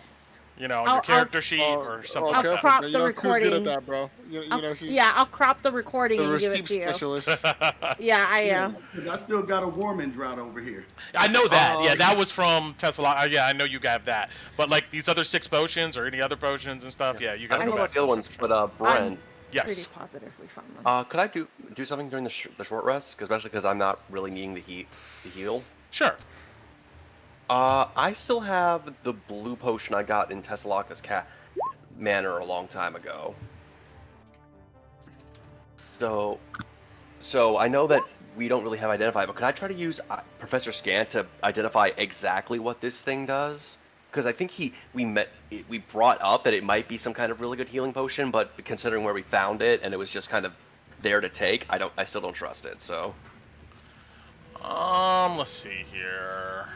You know, on I'll- your character sheet or something okay, like crop okay. the You know, Who's good recording. at that, bro? You know, she's I'll crop the recording the and give it receipt to you. specialist. that. Yeah, I Yeah, am. because I still got a warming drought over here. I know that. Yeah, Um, that was from Tesla. Yeah, I know you have that. But like these other 6 potions or any other potions and stuff, yeah, you I gotta don't go know back. about the other ones, but Brent, Yes. Pretty positive we found them. could I do something during the short rest? Especially because I'm not really needing the heal. Sure. I still have the blue potion I got in Tessalaka's manor a long time ago. So I know that we don't really have identified, but could I try to use Professor Scant to identify exactly what this thing does? Because I think we brought up that it might be some kind of really good healing potion, but considering where we found it and it was just kind of there to take, I still don't trust it. So Let's see here.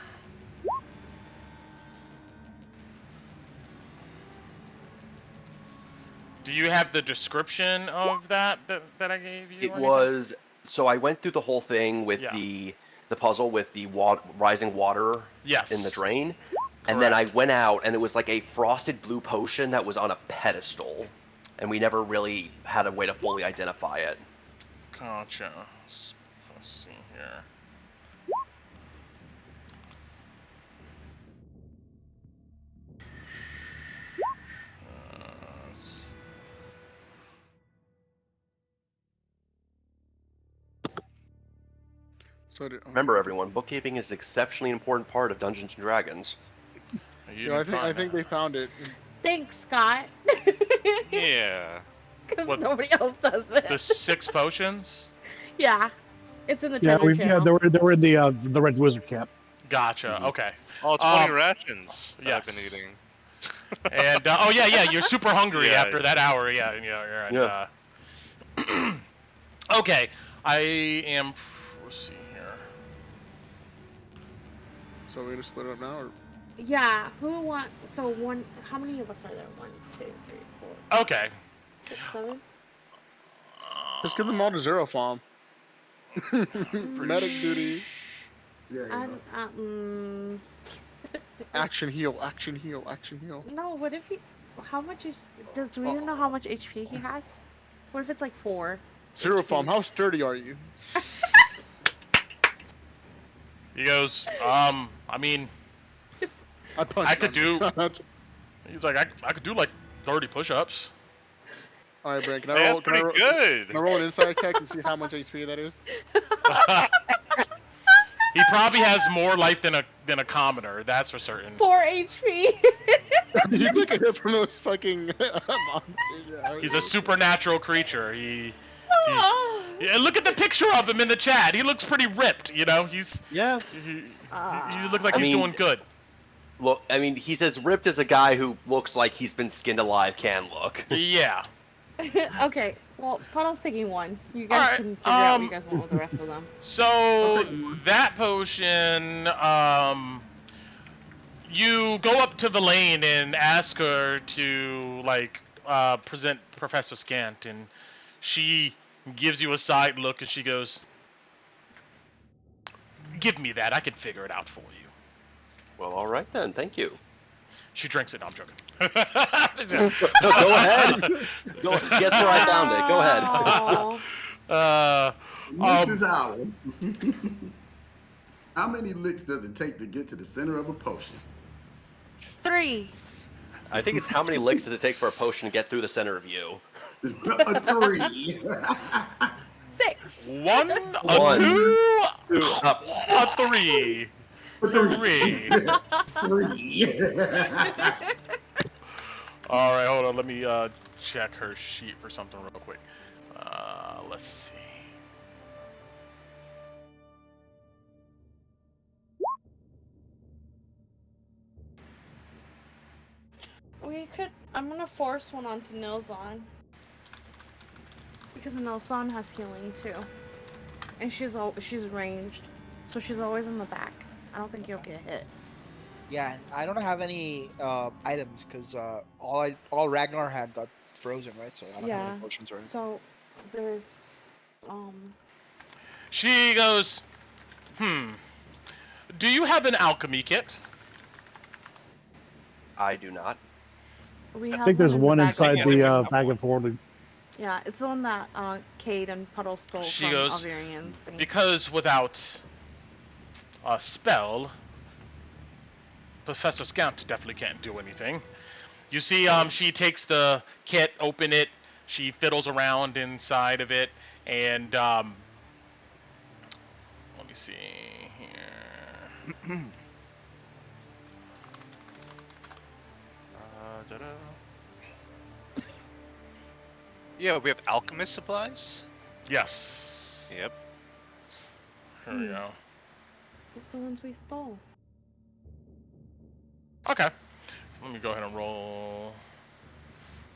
Do you have the description of that I gave you? it was. So I went through the whole thing with Yeah. the puzzle with the rising water Yes. in the drain. And then I Correct. went out, and it was like a frosted blue potion that was on a pedestal, and we never really had a way to fully identify it. Gotcha. Let's see here. Remember, everyone, bookkeeping is an exceptionally important part of Dungeons and Dragons. You Yeah, didn't I find think that. they found it. Thanks, Scott. Yeah. Because What? nobody else does it. The 6 potions. Yeah, it's in the Yeah, treasure channel. they were in the Red Wizard camp. Gotcha. Okay. Oh, 20 Um, rations that I've been yes. eating. And oh yeah, you're super hungry Yeah. after that hour. Yeah, okay, I am. Let's see here. So we're gonna split it up now, or Yeah, who want? So one. How many of us are there? 1, 2, 3, 4, Okay. 6, 7. just give them all to Zero Farm. Medic duty. Yeah, you know. Action heal. Action heal. Action heal. No. What if he? How much is? Do we even know how much HP he has? What if it's like 4? Zero HP. Farm, how sturdy are you? He goes. I mean, I punched I could him. he's like, I could do like 30 push-ups. All right, Brent. Can Hey, I that's roll? Can I pretty roll, good. can I roll an inside check and see how much HP that is? He probably has more life than a commoner. That's for certain. 4 HP. You took a hit from those fucking monsters. Yeah, He's a supernatural creature. Yeah, look at the picture of him in the chat. He looks pretty ripped. You know, he looks like I he's mean- doing good. Look, I mean, he's as ripped as a guy who looks like he's been skinned alive can look. Yeah. Okay. Well, Puddle's taking 1. You guys Alright, can figure out what you guys want with the rest of them. So that potion, you go up to Villain and ask her to like present Professor Scant, and she gives you a side look, and she goes, "Give me that. I can figure it out for you." Well, all right then. Thank you. She drinks it. No, I'm joking. No, go ahead. Guess where I found it. Go ahead. Oh. Mrs. Owl. How many licks does it take to get to the center of a potion? 3. I think it's how many licks does it take for a potion to get through the center of you? A 3. 6. 1, a One. 2, Up. a 3. 3. 3. All right, hold on. Let me check her sheet for something real quick. Let's see. We could. I'm gonna force one onto Nilzon. Because Nilzon has healing too. And she's ranged. So she's always in the back. I don't think you'll get hit. Yeah, and I don't have any items because all Ragnar had got frozen, right? So I don't have any potions or anything. So there's She goes, do you have an alchemy kit? I do not. We I have think there's in the one bag inside of the holding. bag of holding. Yeah, it's the one that Cade and Puddle stole She from goes, Alvarian's thing. because without a spell, Professor Scout definitely can't do anything. You see, she takes the kit, open it, she fiddles around inside of it, and let me see here. Da-da. Yeah, we have alchemist supplies. Yes. Yep. Here we go. Those are the ones we stole. Okay. Let me go ahead and roll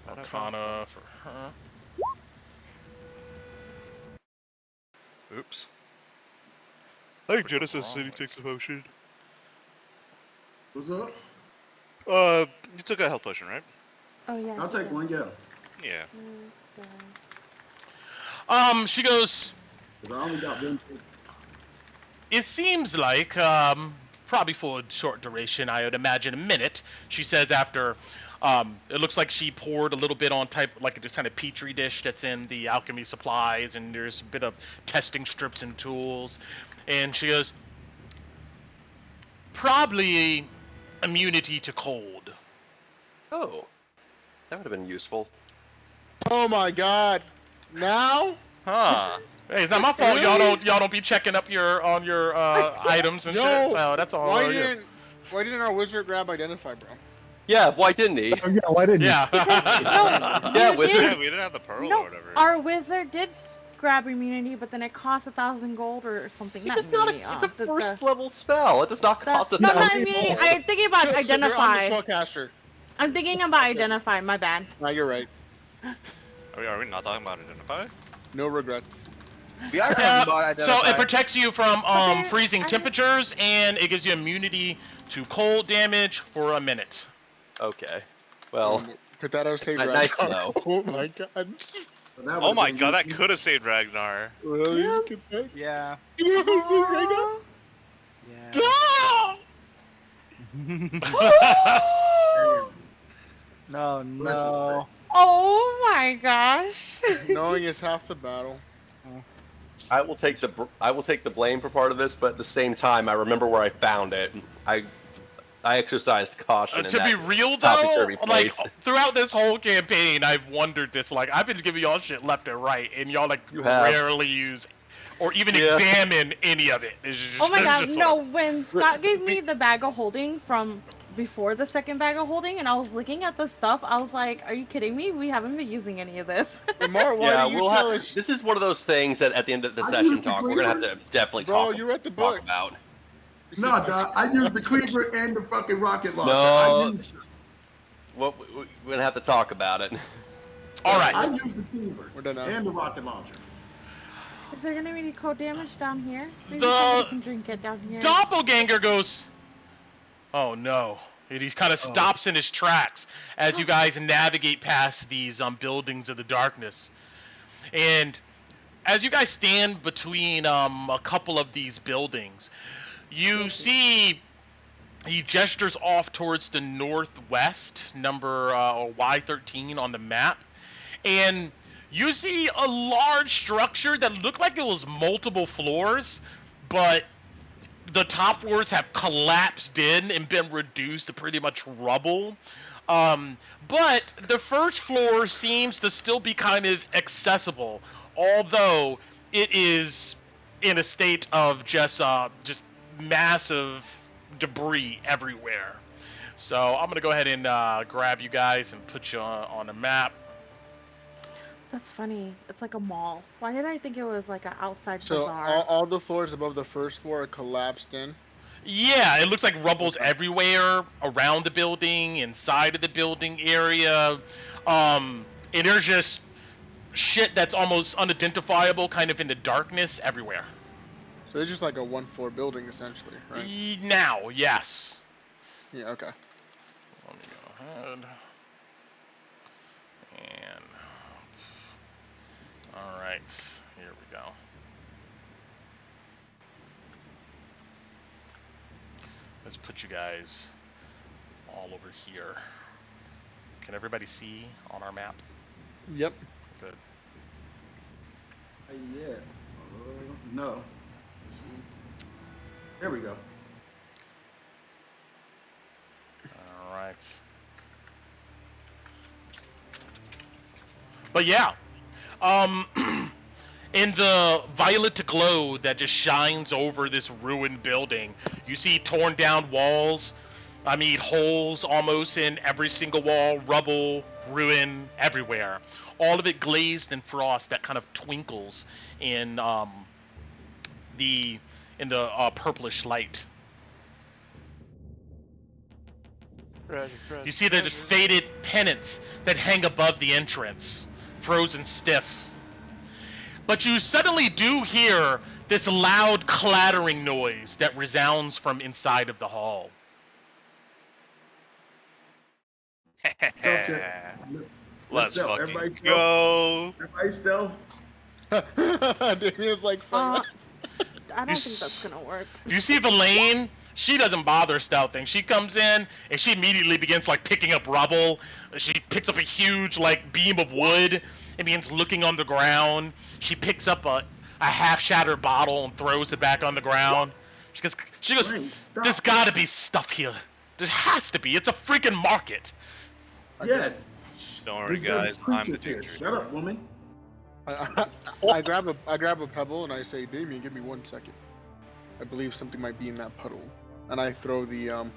Arcana for her. Oops. I think Clicked the Genesis wrong City link. takes a potion. What's up? You took a health potion, right? Oh yeah. I'll take one, yeah. Yeah. She goes, Because I only got one. it seems like, probably for a short duration, I would imagine a minute, she says after, it looks like she poured a little bit on like this kind of petri dish that's in the alchemy supplies, and there's a bit of testing strips and tools, and she goes, probably immunity to cold. Oh, that would have been useful. Oh my god. Now? Huh. Hey, it's not my fault. Really? Y'all don't be checking up your items and shit. Yo, So that's all. why on you. didn't our wizard grab identify, bro? Yeah, why didn't he? Oh, yeah, why didn't Yeah. No, Yeah, you wizard. Yeah, did. we didn't have the pearl or No, whatever. our wizard did grab immunity, but then it cost 1,000 gold or something. Not It's not immunity. a, it's a first level spell. It does not cost No, a not thousand immunity. gold. I'm thinking about So you're on the identify. spellcaster. I'm thinking about identify. My bad. Nah, you're right. Are we not talking about identify? No regrets. We are talking Yeah, about so identify. it protects you from there- freezing I- temperatures, and it gives you immunity to cold damage for a minute. Okay. Well, Could that have saved nice to Ragnar? know. Oh my god. That Oh would've my been god, that useful. could have saved Ragnar. Really? Yeah. Could that- Yeah. You have to save Ragnar? Yeah. Damn. No, no. Oh my gosh. Knowing is half the battle. I will take the blame for part of this, but at the same time, I remember where I found it. I exercised caution in To that be real though, topsy-turvy like place. throughout this whole campaign, I've wondered this. Like I've been giving y'all shit left and right, and y'all like You have. rarely use or even Yeah. examine any of it. It's just- Oh my it's god, just no, sort of- when Scott gave me the bag of holding from before the second bag of holding and I was looking at the stuff, I was like, are you kidding me? We haven't been using any of this. Lamar, why Yeah, do you we'll tell have. us? This is one of those things that at the end of the I session used the talk, we're gonna have cleaver. to definitely Bro, talk, you read the talk book. about. No, dog. I used the cleaver and the fucking rocket launcher. No. I used, Well, we're gonna have to talk about it. All right. I used the cleaver We're done now. and the rocket launcher. Is there gonna be any cold damage down here? Maybe The- somebody can drink it down here. Doppelganger goes, oh no. And he kind of stops in his tracks as you guys navigate past these buildings of the darkness. And as you guys stand between a couple of these buildings, you see he gestures off towards the northwest, number Y13 on the map. And you see a large structure that looked like it was multiple floors, but the top floors have collapsed in and been reduced to pretty much rubble. But the first floor seems to still be kind of accessible, although it is in a state of just massive debris everywhere. So I'm gonna go ahead and grab you guys and put you on a map. That's funny. It's like a mall. Why did I think it was like an outside So bazaar? all the floors above the first floor are collapsed in. Yeah, it looks like rubble's Okay. everywhere around the building, inside of the building area. And there's just shit that's almost unidentifiable kind of in the darkness everywhere. So it's just like a 1-floor building essentially, right? Now, yes. Yeah, okay. Let me go ahead. And all right, here we go. Let's put you guys all over here. Can everybody see on our map? Yep. Good. Yeah. No. Let's see. There we go. All right. But yeah, in the violet glow that just shines over this ruined building, you see torn down walls. I mean, holes almost in every single wall, rubble, ruin everywhere. All of it glazed in frost that kind of twinkles in the purplish light. You see the just faded pennants that hang above the entrance, frozen stiff. But you suddenly do hear this loud clattering noise that resounds from inside of the hall. Stealth check. Let's stealth. fucking Everybody stealth. go. Everybody stealth. Damien's like, fuck. I don't think that's gonna work. You see Verlaine? She doesn't bother stealthing. She comes in and she immediately begins like picking up rubble. She picks up a huge like beam of wood and begins looking on the ground. She picks up a half-shattered bottle and throws it back on the ground. She goes, Wait, stop. there's gotta be stuff here. There has to be. It's a freaking market. Yes. Don't worry, There's gonna be guys. I'm the creatures here. danger. Shut up, woman. I grab a pebble and I say, Damien, give me 1 second. I believe something might be in that puddle, and I throw the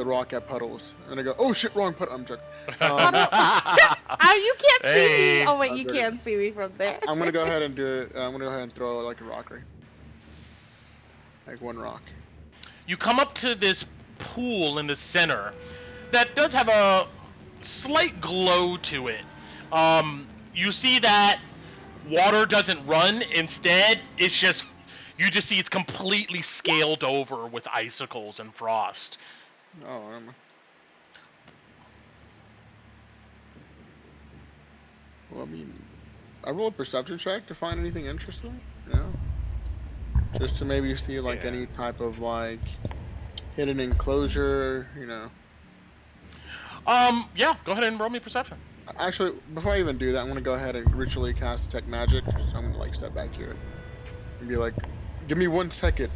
rock at Puddles, and I go, oh shit, wrong puddle. I'm joking. You can't see Hey. me. Oh wait, I'm you good. can't see me from there. I'm gonna go ahead and do it. I'm gonna go ahead and throw like a rock right. Like 1 rock. You come up to this pool in the center that does have a slight glow to it. You see that water doesn't run. Instead, it's just you just see it's completely scaled over with icicles and frost. Oh, well, I mean, I roll a perception check to find anything interesting. Yeah. Just to maybe see like Yeah. any type of like hidden enclosure, Yeah, go ahead and roll me perception. Actually, before I even do that, I'm gonna go ahead and ritually cast detect magic. So I'm gonna like step back here and be like, "Give me 1 second."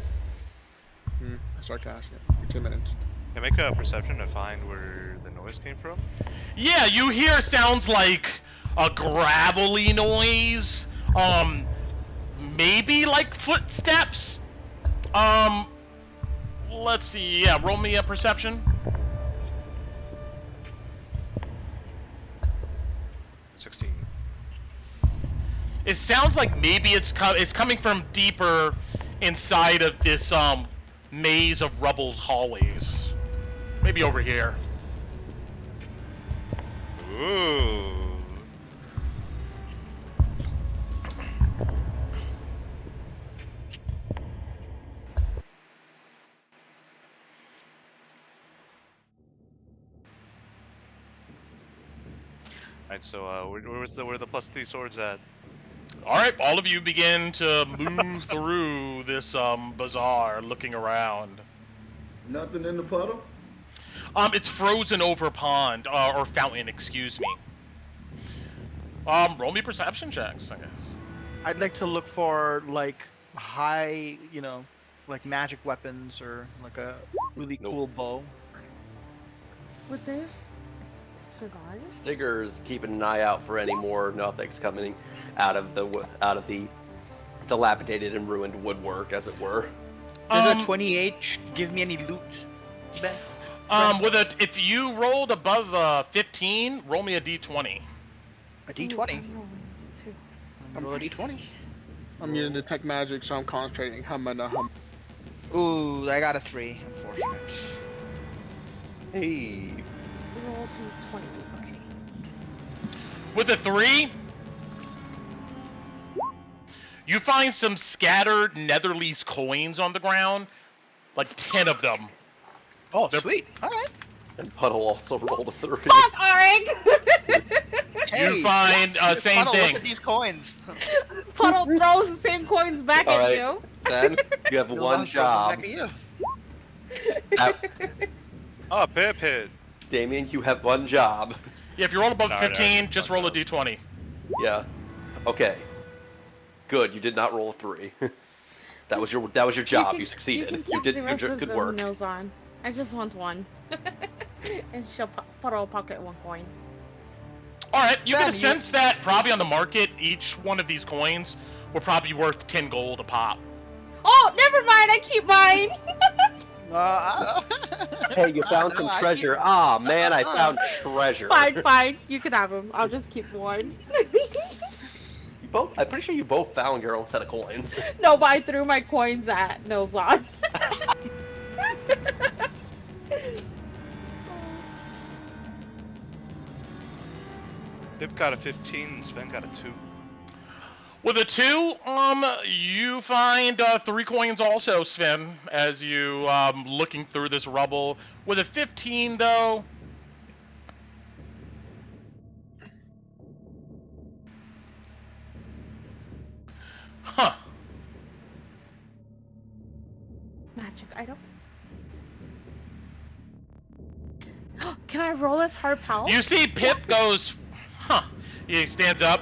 I start casting it. 10 minutes. Can I make a perception to find where the noise came from? Yeah, you hear sounds like a gravelly noise. Maybe like footsteps. Let's see. Yeah, roll me a perception. 16. It sounds like maybe it's coming from deeper inside of this maze of rubble hallways. Maybe over here. Ooh. Alright, so where the +3 swords at? All right, all of you begin to move through this bazaar, looking around. Nothing in the puddle. It's frozen over pond or fountain, excuse me. Roll me perception checks, I guess. I'd like to look for like high, like magic weapons or like a really cool bow. Would they survive? Stigger's keeping an eye out for any more nothings coming out of the dilapidated and ruined woodwork, as it were. Does a 28 give me any loot? Ben? If you rolled above 15, roll me a d20. A d20. I'm rolling too. Roll a d20. I'm using detect magic, so I'm concentrating. Hum. Ooh, I got a 3. Unfortunate. Hey. Roll d20. Okay. With a 3, you find some scattered Netherlease coins on the ground, like 10 of them. Oh, They're- sweet. All right. And Puddle also rolled a 3. Fuck, Arik! You find same Puddle, thing. Look at these coins. Puddle throws the same coins back All at right. you. Then you have Goes one on, throws them job. Back at you. Oh, Pip hit. Damien, you have one job. Yeah, if you roll above No, 15, just roll a no. d20. Yeah. Okay. Good. You did not roll a 3. that was your job. You succeeded. You You can did keep the rest of good the work. nails on. I just want one. And she'll put a pocket one coin. Alright, you get a Ben, sense that probably on the market, each one of these coins will probably be worth 10 gold a pop. Oh, never mind. I keep mine. Hey, you found some treasure. Ah, man, I found treasure. Fine. You can have them. I'll just keep one. You both. I'm pretty sure you both found your own set of coins. No, but I threw my coins at Nilzon. Pip got a 15, Sven got a 2. With a 2, you find 3 coins also, Sven, as you looking through this rubble. With a 15, though, huh? Magic item. Can I roll as Harpal? You see Pip goes, huh? He stands up,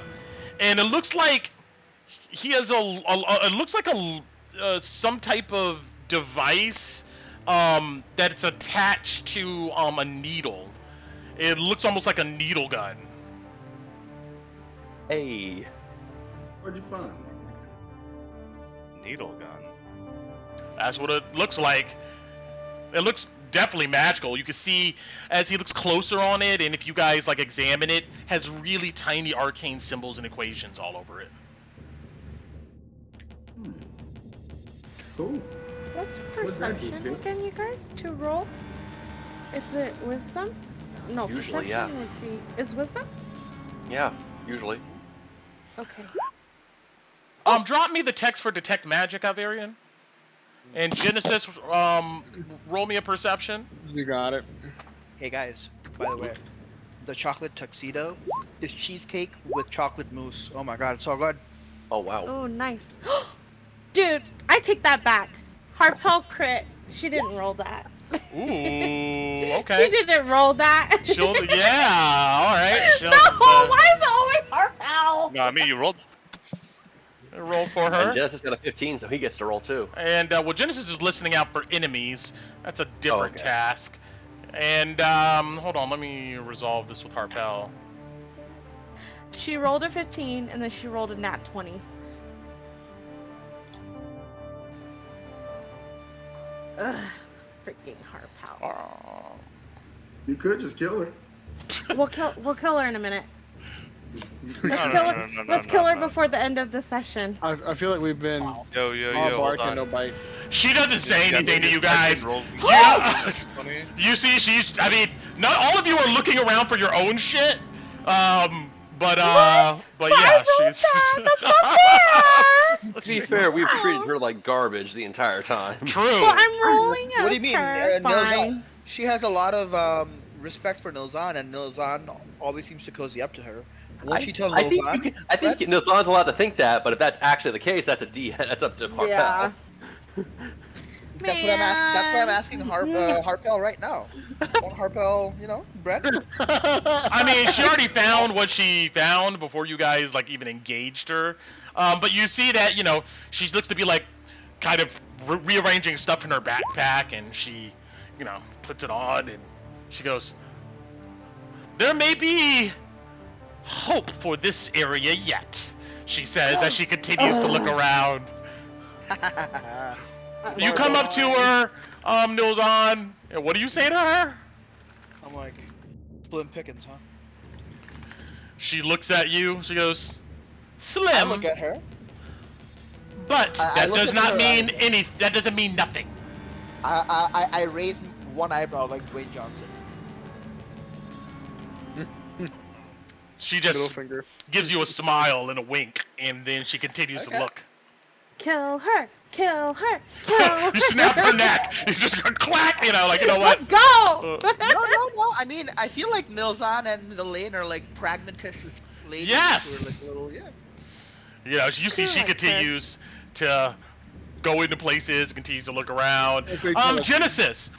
and it looks like he has it looks like some type of device that it's attached to a needle. It looks almost like a needle gun. Hey. What'd you find? Needle gun. That's what it looks like. It looks definitely magical. You can see as he looks closer on it, and if you guys like examine it, has really tiny arcane symbols and equations all over it. Cool. What's What's that do, perception Pip? again, you guys? To roll? Is it wisdom? No, Usually, perception yeah. would be. Is wisdom? Yeah. Usually. Okay. Drop me the text for detect magic, Avarian. And Genesis, roll me a perception. You got it. Hey guys, by the way, the chocolate tuxedo is cheesecake with chocolate mousse. Oh my god, it's so good. Oh wow. Oh, nice. Dude, I take that back. Harpel crit. She didn't roll that. Ooh, okay. She didn't roll that. Yeah, all right. No, why is it always Harpel? No, I mean, you rolled. Roll for And her. Genesis got a 15, so he gets to roll too. And well, Genesis is listening out for enemies. That's a different okay. task. And hold on, let me resolve this with Harpel. She rolled a 15, and then she rolled a nat 20. Ugh, freaking Harpel. You could just kill her. We'll kill her in a minute. Let's No, kill no, her. no, no, Let's no, kill her no. before the end of the session. I feel like we've been Yo, yo, all yo, bark hold and no on. bite. She doesn't say Yeah, anything to you I guys. can roll- Yeah. Funny. You see, I mean, not all of you are looking around for your own shit. But What? yeah, I rolled she's. that. That's not fair. To be fair, we've treated her like garbage the entire time. True. Well, I'm rolling as What do you mean? her. Nilzon, Fine. she has a lot of respect for Nilzon, and Nilzon always seems to cozy up to her. Won't she tell I think Nilzon? I think Nilzon's allowed to think that, but if that's actually the case, that's that's up to Harpel. Yeah. That's what I'm asking. That's what I'm asking Harpel right now. Want Harpel, Brett? I mean, she already found what she found before you guys like even engaged her. But you see that she looks to be like kind of rearranging stuff in her backpack, and she, puts it on, and she goes, "There may be hope for this area yet," she says as she continues to look around. You come up to her, Nilzon, and what do you say to her? I'm like, Slim Pickens, huh? She looks at you. She goes, I "Slim, look at her. but I that look does at not her, mean any. That doesn't mean nothing." I raise one eyebrow like Dwayne Johnson. She Middle just finger. gives you a smile and a wink, and then she continues to Okay. look. Kill her. Kill her. Kill her. You snap her neck. You just go clack. You know what? Let's go. No. I mean, I feel like Nilzon and Elaine are like pragmatist ladies. Yes. Who are like little, yeah. You see, she Correct, sir. continues to go into places, continues to look around. Okay, kind of- Genesis,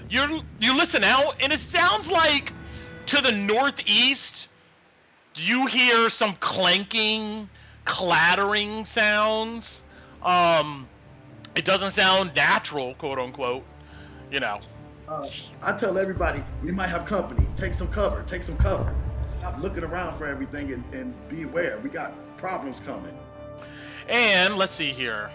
you listen out, and it sounds like to the northeast, you hear some clanking, clattering sounds. It doesn't sound natural, quote unquote. You know. I tell everybody, we might have company. Take some cover. Take some cover. Stop looking around for everything and be aware. We got problems coming. And let's see here.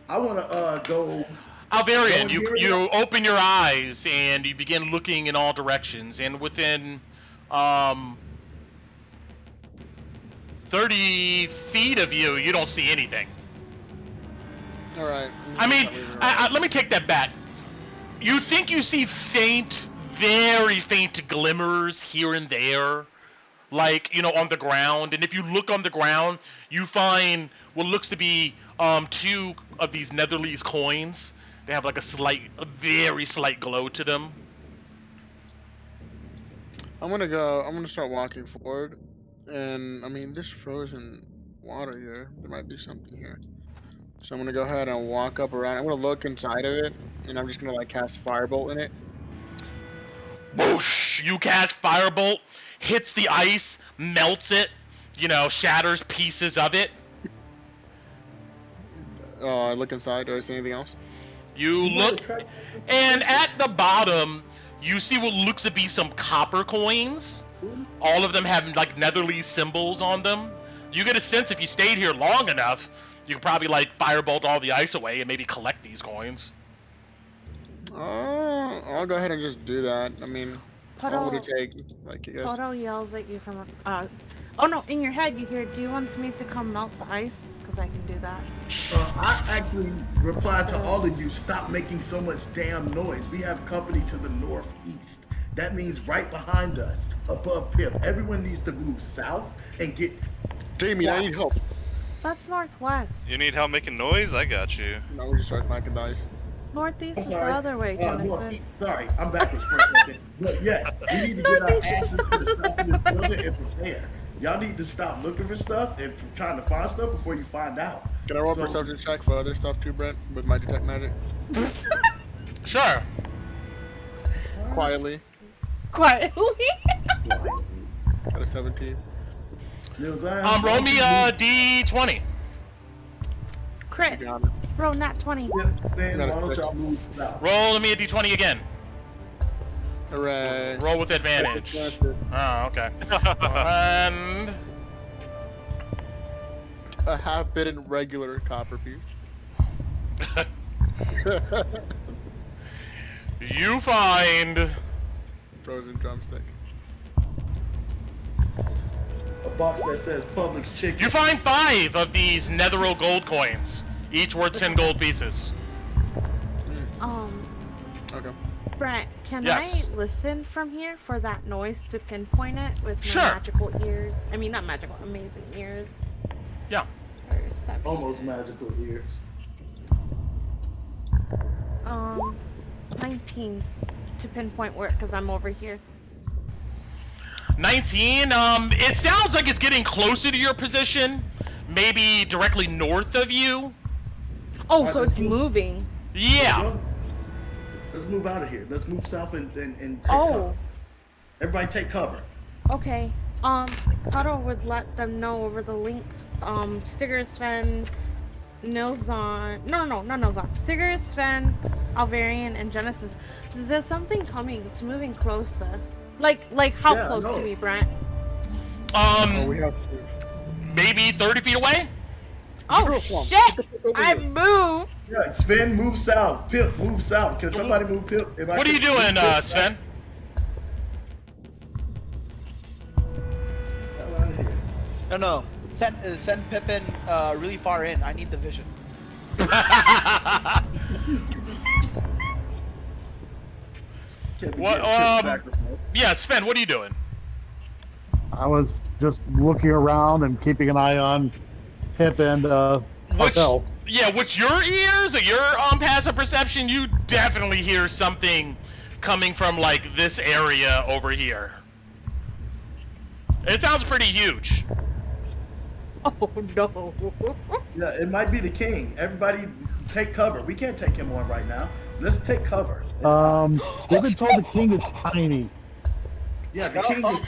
I want to go. Alvarian, go here you open your eyes and you begin looking in all directions, and within 30 feet of you, you don't see anything. All right. I mean, let me take that back. You think you see faint, very faint glimmers here and there, like, you know, on the ground. And if you look on the ground, you find what looks to be 2 of these Netherlands coins. They have like a very slight glow to them. I'm gonna start walking forward, and I mean, this frozen water here, there might be something here. So I'm gonna go ahead and walk up around. I'm gonna look inside of it, and I'm just gonna like cast Firebolt in it. Whoosh! You cast Firebolt, hits the ice, melts it, you know, shatters pieces of it. I look inside. Do I see anything else? You look, and at the bottom, you see what looks to be some copper coins. All of them have like Netherlands symbols on them. You get a sense if you stayed here long enough, you could probably like firebolt all the ice away and maybe collect these coins. I'll go ahead and just do that. I mean, what would it take? Like, you guys? Poto yells at you from oh no, in your head you hear, do you want me to come melt the ice? Because I can do that. I actually replied to all of you, stop making so much damn noise. We have company to the northeast. That means right behind us, above Pip. Everyone needs to move south and get... Damien, I need help. That's northwest. You need help making noise? I got you. No, we just start knocking dice. Northeast I'm is the sorry. other way, Genesis. Northeast. Sorry, I'm backwards for a second. But yeah, we need to get our asses to the stuff in this building and prepare. Y'all need to stop looking for stuff and trying to find stuff before you find out. Can I roll a perception check for other stuff too, Brent, with my detect magic? Sure. Quietly. Quietly. Got a 17. Roll me a D20. Crit. Roll nat 20. Roll me a D20 again. Hooray. Roll with advantage. Oh, okay. And a half-bitten regular copper piece. you find frozen drumstick. A box that says Publix chicken. You find 5 of these Netheril gold coins, each worth 10 gold pieces. Okay. Brent, can Yes. I listen from here for that noise to pinpoint it with my Sure. magical ears? I mean, not magical, amazing ears. Yeah. Perception. Almost magical ears. 19 to pinpoint where, because I'm over here. 19, it sounds like it's getting closer to your position, maybe directly north of you. Oh, so it's moving. Yeah. Let's move out of here. Let's move south and take Oh. cover. Everybody take cover. Okay. Otto would let them know over the link. Stigger, Sven, Nilzon. No, not Nilzon. Stigger, Sven, Alvarian, and Genesis. There's something coming. It's moving closer. Like how Yeah, close no. to me, Brent? We have to. Maybe 30 feet away? Oh shit! I moved. Yeah, Sven, move south. Pip, move south. Can somebody move Pip? If I What are you can move doing, Pip Sven? Hell out of here. No. Send Pippin really far in. I need the vision. Can't be What, getting Pip sacrificed. Yeah, Sven, what are you doing? I was just looking around and keeping an eye on Pip and Hotel. Yeah, with your ears or your passive perception, you definitely hear something coming from like this area over here. It sounds pretty huge. Oh no. Yeah, it might be the king. Everybody take cover. We can't take him on right now. Let's take cover. They've been told the king is tiny. Yeah, the king is.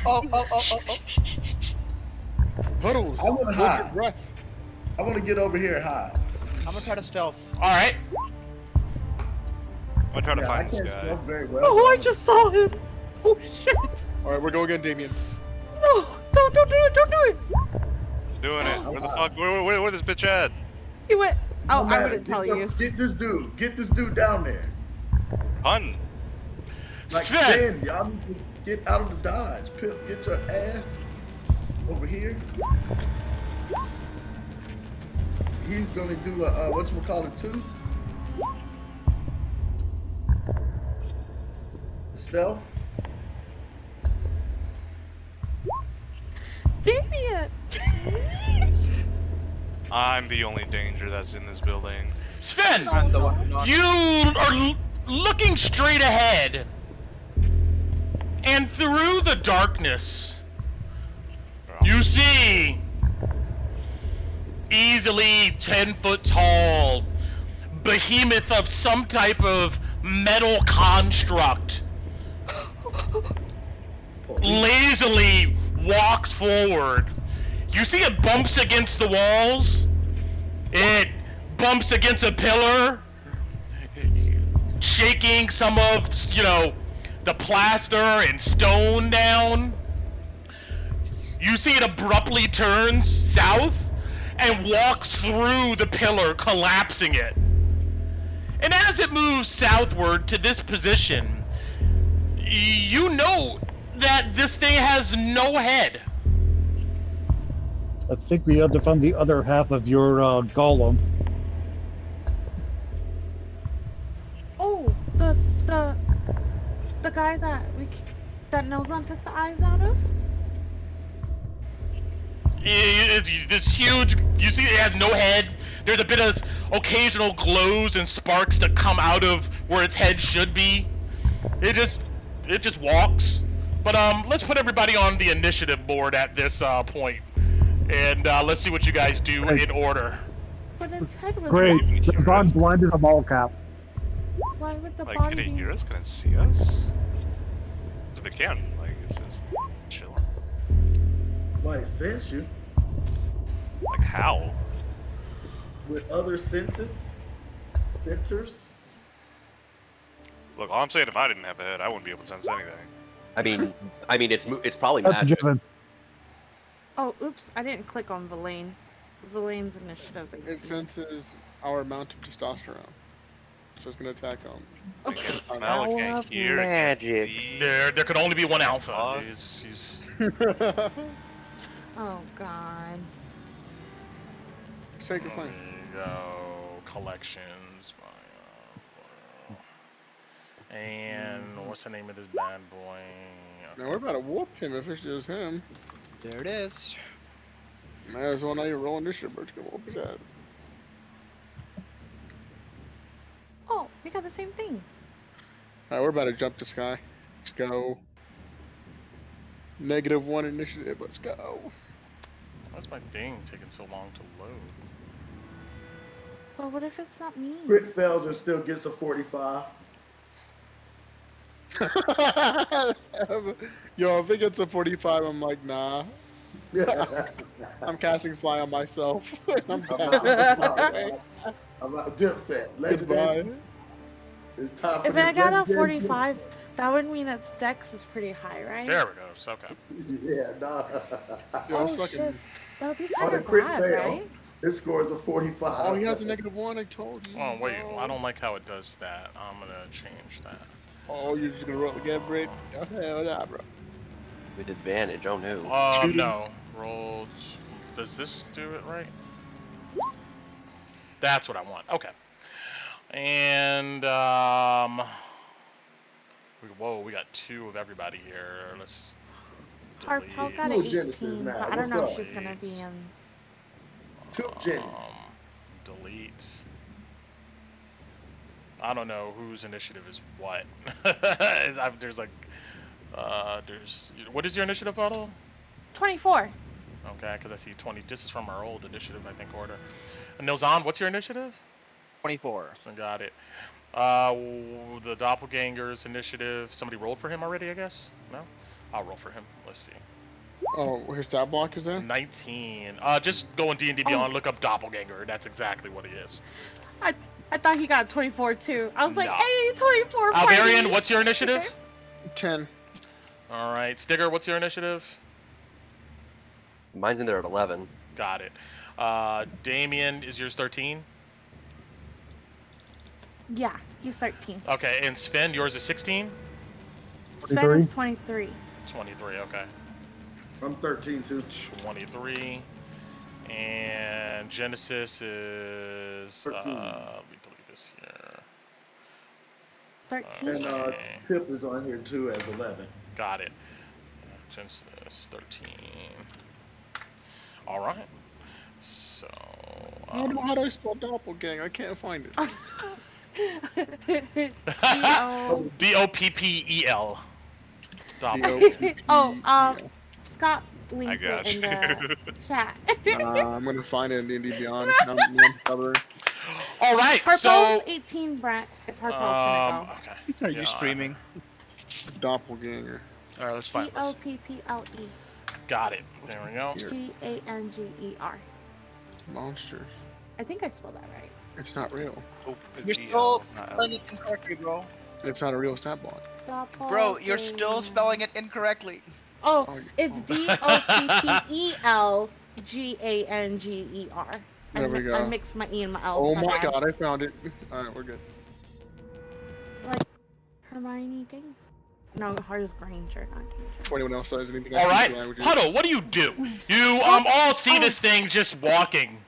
Puddles. I want to Hold your hide. breath. I want to get over here and hide. I'm gonna try to stealth. All right. I'm gonna try to Yeah, I find this can't guy. stealth very well. Oh, I just saw him. Oh shit! All right, we're going again, Damien. No, don't do it! Don't do it! Doing it. Where the fuck? Where this bitch at? He went. Oh, No I matter. wouldn't tell you. Get this dude. Get this dude down there. Hun. Like Sven! Sven, y'all need to get out of the dodge. Pip, get your ass over here. He's gonna do a whatchamacallit too. Stealth. Damien! I'm the only danger that's in this building. Sven, I'm the one who knocked. you are looking straight ahead, and through the darkness, you see easily 10-foot tall behemoth of some type of metal construct lazily walks forward. You see it bumps against the walls. It bumps against a pillar, shaking some of, the plaster and stone down. You see it abruptly turns south and walks through the pillar, collapsing it. And as it moves southward to this position, you know that this thing has no head. I think we have to find the other half of your golem. Oh, the guy that Nozan took the eyes out of? It's this huge, you see it has no head. There's a bit of occasional glows and sparks that come out of where its head should be. It just walks. But let's put everybody on the initiative board at this point. And let's see what you guys do in order. But its head was Great. lost. Ron blinded them all, Cap. Why would the Like, body can it be... hear us? Can it see us? If it can, like, it's just chilling. Why it sense you Like, how? with other senses, sensors. Look, all I'm saying, if I didn't have a head, I wouldn't be able to sense anything. I mean, it's probably That's magic. given. Oh, oops, I didn't click on Villain. Villain's initiative's 18. It senses our amount of testosterone, so it's gonna attack them. It can Okay. smell, it Power can't of hear, it magic. can't see. There could only be one alpha. Fuck. He's Oh, God. Sacred there flame. you go. Collections. And what's the name of this bad boy? Now we're about to whoop him if it's just him. There it is. Might as well now you're rolling this shit, bro. It's gonna whoop his head. Oh, we got the same thing. Alright, we're about to jump the sky. Let's go. -1 initiative. Let's go. Why's my thing taking so long to load? But what if it's not me? Crit fails and still gets a 45. Yo, if it gets a 45, I'm like, nah. I'm casting fly on myself. I'm casting I'm not Dipset. Goodbye. Legendary. It's time for If this I got a legendary 45, that would mean its dex is pretty high, right? There we go. It's okay. Yeah, nah. Yo, Oh, fucking- shit. That would be On kind a of crit bad, fail, right? it scores a 45. Oh, he has a -1, I told you. Oh wait, No. I don't like how it does that. I'm gonna change that. Oh, you're just gonna roll again, Britt? Oh, hell nah, bro. With advantage. Oh no. No. Rolled. Does this do it right? That's what I want. Okay. And whoa, we got 2 of everybody here. Let's Our delete. pal got Cool an Genesis 18, now. but I don't What's know up? if she's gonna be in. Two Jennies. Delete. I don't know whose initiative is what. There's like, what is your initiative, Otto? 24. Okay, because I see 20. This is from our old initiative, I think, order. And Nilzan, what's your initiative? 24. I got it. The doppelganger's initiative. Somebody rolled for him already, I guess. No, I'll roll for him. Let's see. Oh, his stat block is there? 19. Just go on D&D Beyond, look up doppelganger. That's exactly what he is. I thought he got 24 too. I was like, No. hey, 24. Alvarian, party. what's your initiative? 10. All right, Stigger, what's your initiative? Mine's in there at 11. Got it. Damien, is yours 13? Yeah, he's 13. Okay, and Sven, yours is 16? Sven is 23. 23, okay. I'm 13 too. 23. And Genesis is... 13. let me delete this here. 13. And Okay. Pip is on here too as 11. Got it. Genesis 13. All right. So... How do I spell doppelganger? I can't find it. D-O-P-P-E-L. Oh, Scott I linked got it in the chat. I'm gonna find it in D&D Beyond. I'm stubborn. All right, Harpo's so... 18, Brett, if Harpo's gonna go. Okay. Are you streaming? Doppelganger. All right, let's find this. Dopple Got it. There we go. Ganger. Monsters. I think I spelled that right. It's not real. Oh, it's You're still spelling it incorrectly, bro. It's not a real stat block. Bro, you're still spelling it incorrectly. Oh, Oh, it's Doppelganger. There we go. I mixed my E and my L. Oh my bad. god, I found it. Alright, we're good. Like Hermione Granger. No, hers Granger, not Granger. If anyone else has anything All right, languages. Puddle, what do? You all see this thing just walking.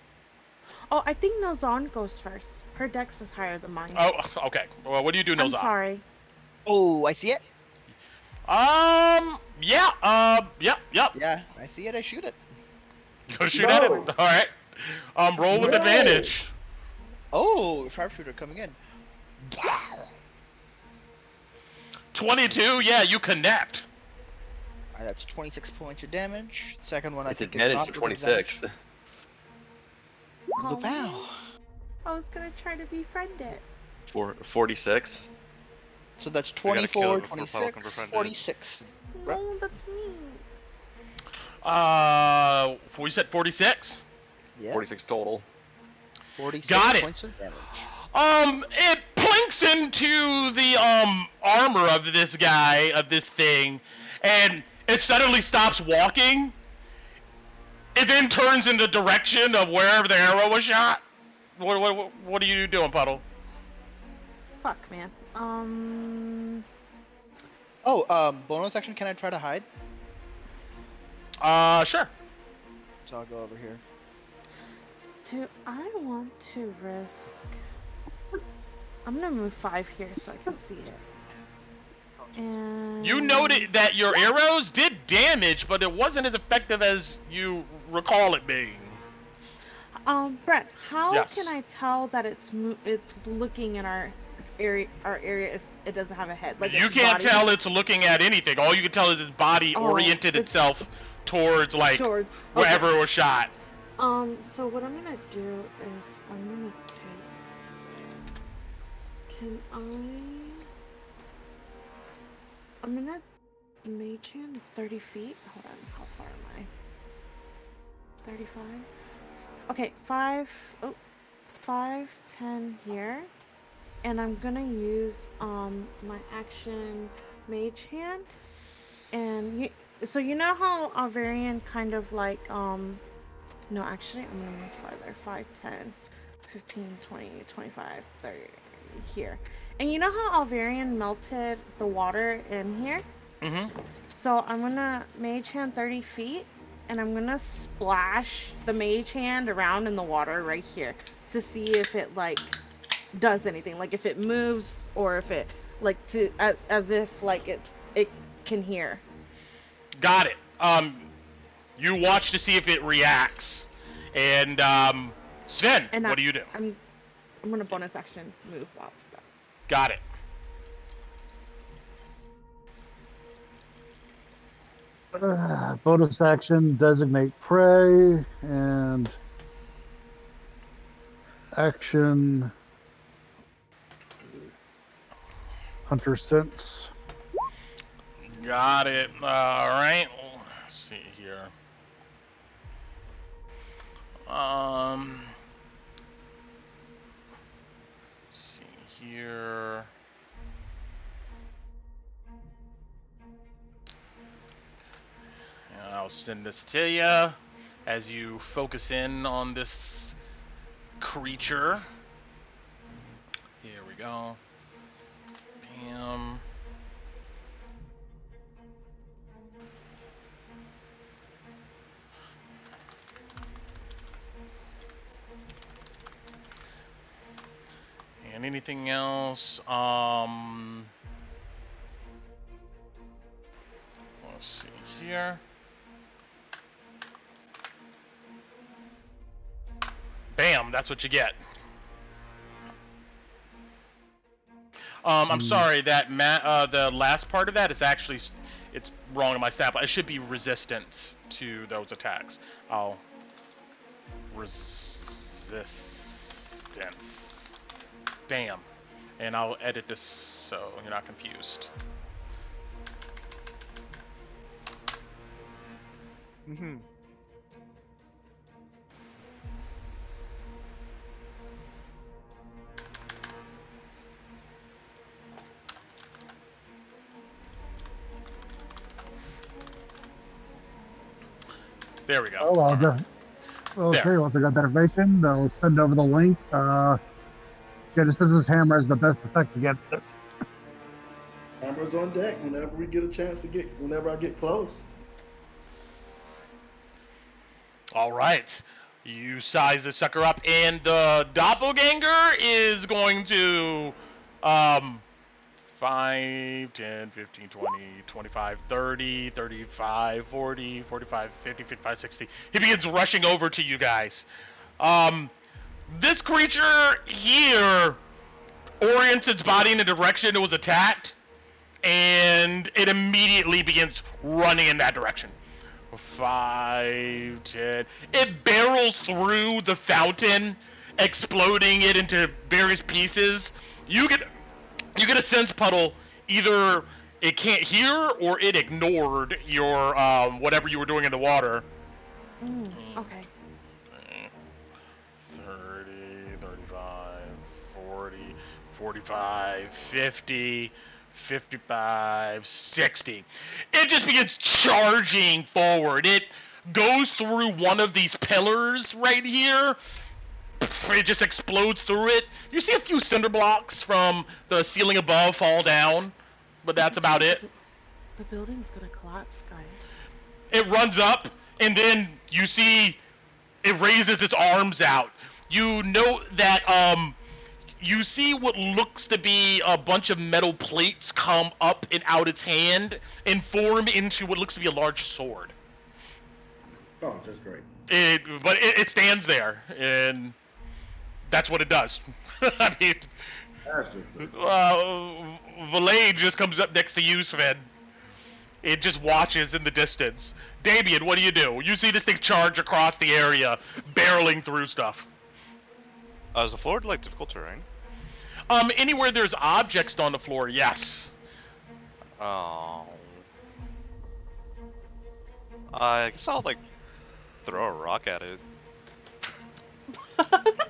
Oh, I think Nozan goes first. Her dex is higher than mine. Oh, okay. Well, what do you do, I'm Nozan? sorry. Oh, I see it. Yeah, yep. Yeah, I see it. I shoot it. Go shoot at it. All right. Roll with No. advantage. Oh, sharpshooter coming in. 22. Yeah, you connect. Alright, that's 26 points of damage. Second one, I It's think advantage is to not 26. with Oh, advantage. Wow. I was gonna try to befriend it. 46. So that's gotta kill 24, it before Puddle can 26, befriend it. 46. No, that's me. You said 46? Yeah. 46 total. 46 Got it. points of damage. It plinks into the armor of this guy, of this thing, and it suddenly stops walking. It then turns in the direction of wherever the arrow was shot. What are you doing, Puddle? Fuck, man. Oh, bonus action, can I try to hide? Sure. So I'll go over here. Do I want to risk? I'm gonna move 5 here so I can see it. And You noted that your arrows did damage, but it wasn't as effective as you recall it being. Brett, how Yes. can I tell that it's looking in our area if it doesn't have a head? Like You its can't body? tell it's looking at anything. All you can tell is its body Oh, oriented it's- itself towards towards wherever okay. it was shot. So what I'm gonna do is I'm gonna take. I'm gonna mage hand. It's 30 feet. Hold on, how far am I? 35. Okay, 5, 10 here, and I'm gonna use my action mage hand, and so you know how Alvarian kind of like no, actually I'm gonna move farther. 5, 10, 15, 20, 25, 30 here, and you know how Alvarian melted the water in here? Mm-hmm. So I'm gonna mage hand 30 feet, and I'm gonna splash the mage hand around in the water right here to see if it like does anything, like if it moves or if it like as if like it can hear. Got it. You watch to see if it reacts, and Sven, And what do you do? I'm gonna bonus action move up. Got it. Bonus action, designate prey, and action Hunter sense. Got it. All right. Let's see here. Let's see here. And I'll send this to you as you focus in on this creature. Here we go. Bam. And anything else? Let's see here. Bam, that's what you get. I'm sorry, that the last part of that is actually, it's wrong in my stat, but it should be resistance to those attacks. I'll resistance. Bam. And I'll edit this so you're not confused. Mm-hmm. There we go. Oh, well, okay, There. once I got that information, I'll send over the link. Genesis's hammer is the best effect against it. Hammer's on deck whenever we get a chance to whenever I get close. All right. You size the sucker up, and the doppelganger is going to 5, 10, 15, 20, 25, 30, 35, 40, 45, 50, 55, 60. He begins rushing over to you guys. This creature here orients its body in the direction it was attacked, and it immediately begins running in that direction. 5, 10. It barrels through the fountain, exploding it into various pieces. You get a sense, Puddle, either it can't hear or it ignored your whatever you were doing in the water. Okay. 30, 35, 40, 45, 50, 55, 60. It just begins charging forward. It goes through one of these pillars right here. It just explodes through it. You see a few cinder blocks from the ceiling above fall down, but that's about it. The building's gonna collapse, guys. It runs up, and then you see it raises its arms out. You note that you see what looks to be a bunch of metal plates come up and out its hand and form into what looks to be a large sword. Oh, just great. But it stands there, and that's what it does. I mean, That's just great. Valade just comes up next to you, Sven. It just watches in the distance. Damien, what do? You see this thing charge across the area, barreling through stuff. Is the floor like difficult terrain? Anywhere there's objects on the floor, yes. Oh. I guess I'll like throw a rock at it.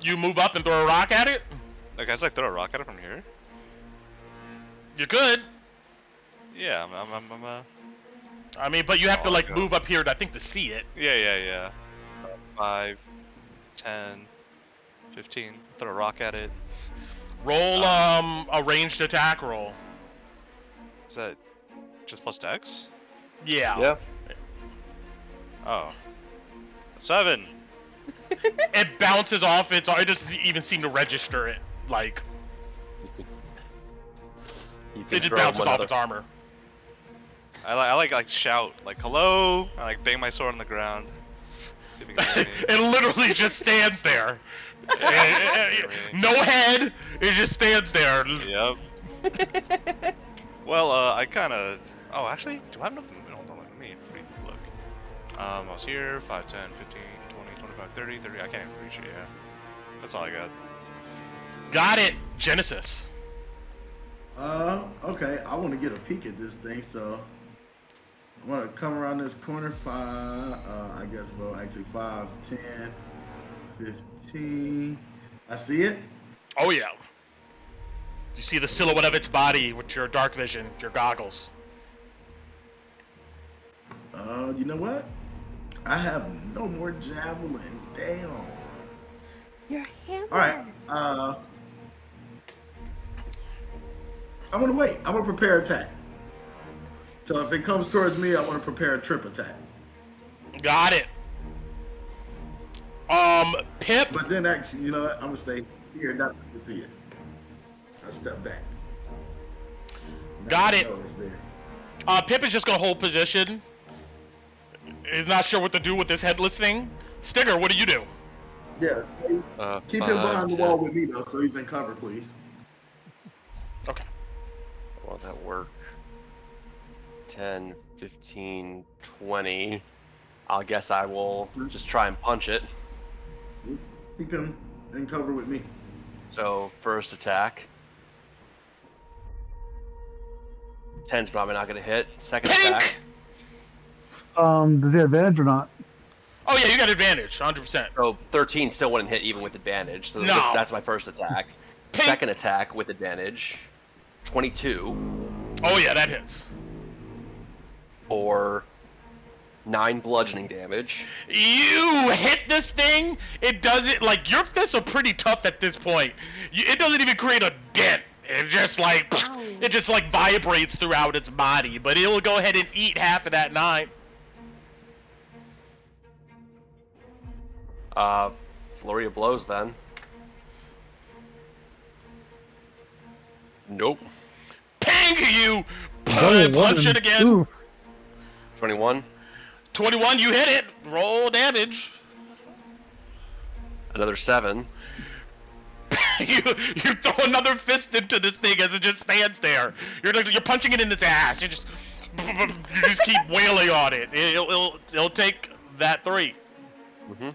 You move up and throw a rock at it? Like, I just like throw a rock at it from here. You could. Yeah, I mean, but you have to Oh, like God. move up here, I think, to see it. yeah. 5, 10, 15. Throw a rock at it. Roll a ranged attack roll. Is that just plus dex? Yeah. Yeah. Oh. 7. It bounces off its. It doesn't even seem to register it. Like You can it just throw bounces one off other- its armor. I like shout like hello. I like bang my sword on the ground. See if it can hear me. It literally just stands there. No head. It just stands there. Yep. Well, I kind of. Oh, actually, do I have enough? Hold on, let me look. I was here. 5, 10, 15, 20, 25, 30, 30. I can't even reach it. Yeah. That's all I got. Got it. Genesis. Okay. I want to get a peek at this thing, so I want to come around this corner. 5, 10, 15. I see it. Oh yeah. You see the silhouette of its body with your dark vision, your goggles. You know what? I have no more javelin. Damn. Your hammer. All right. I'm gonna wait. I'm gonna prepare attack. So if it comes towards me, I want to prepare a trip attack. Got it. Pip. But then actually, you know what? I'm gonna stay here, not to see it. I step back. Got Now I it. know it's there. Pip is just gonna hold position. He's not sure what to do with this headless thing. Stinger, what do you do? Yeah, stay. Keep him behind the wall with me though, so he's in cover, please. Okay. Will that work? 10, 15, 20. I guess I will just try and punch it. Keep him in cover with me. So, first attack. 10's probably not going to hit. Second attack. Does he have advantage or not? Oh yeah, you got advantage, 100%. So, 13 still wouldn't hit even with advantage. So No. that's my first attack. Pink. Second attack with advantage. 22 Oh yeah, that hits. for 9 bludgeoning damage. You hit this thing, it doesn't, like, your fists are pretty tough at this point. It doesn't even create a dent. It just like, Ow. it just like vibrates throughout its body, but it will go ahead and eat half of that 9. Flurry of blows then. Nope. Ping you! Oh, Punch it again. Ooh. 21. 21, you hit it. Roll damage. Another 7. you throw another fist into this thing as it just stands there. You're punching it in its ass. You just keep wailing on it. It'll take that 3. Mm-hmm.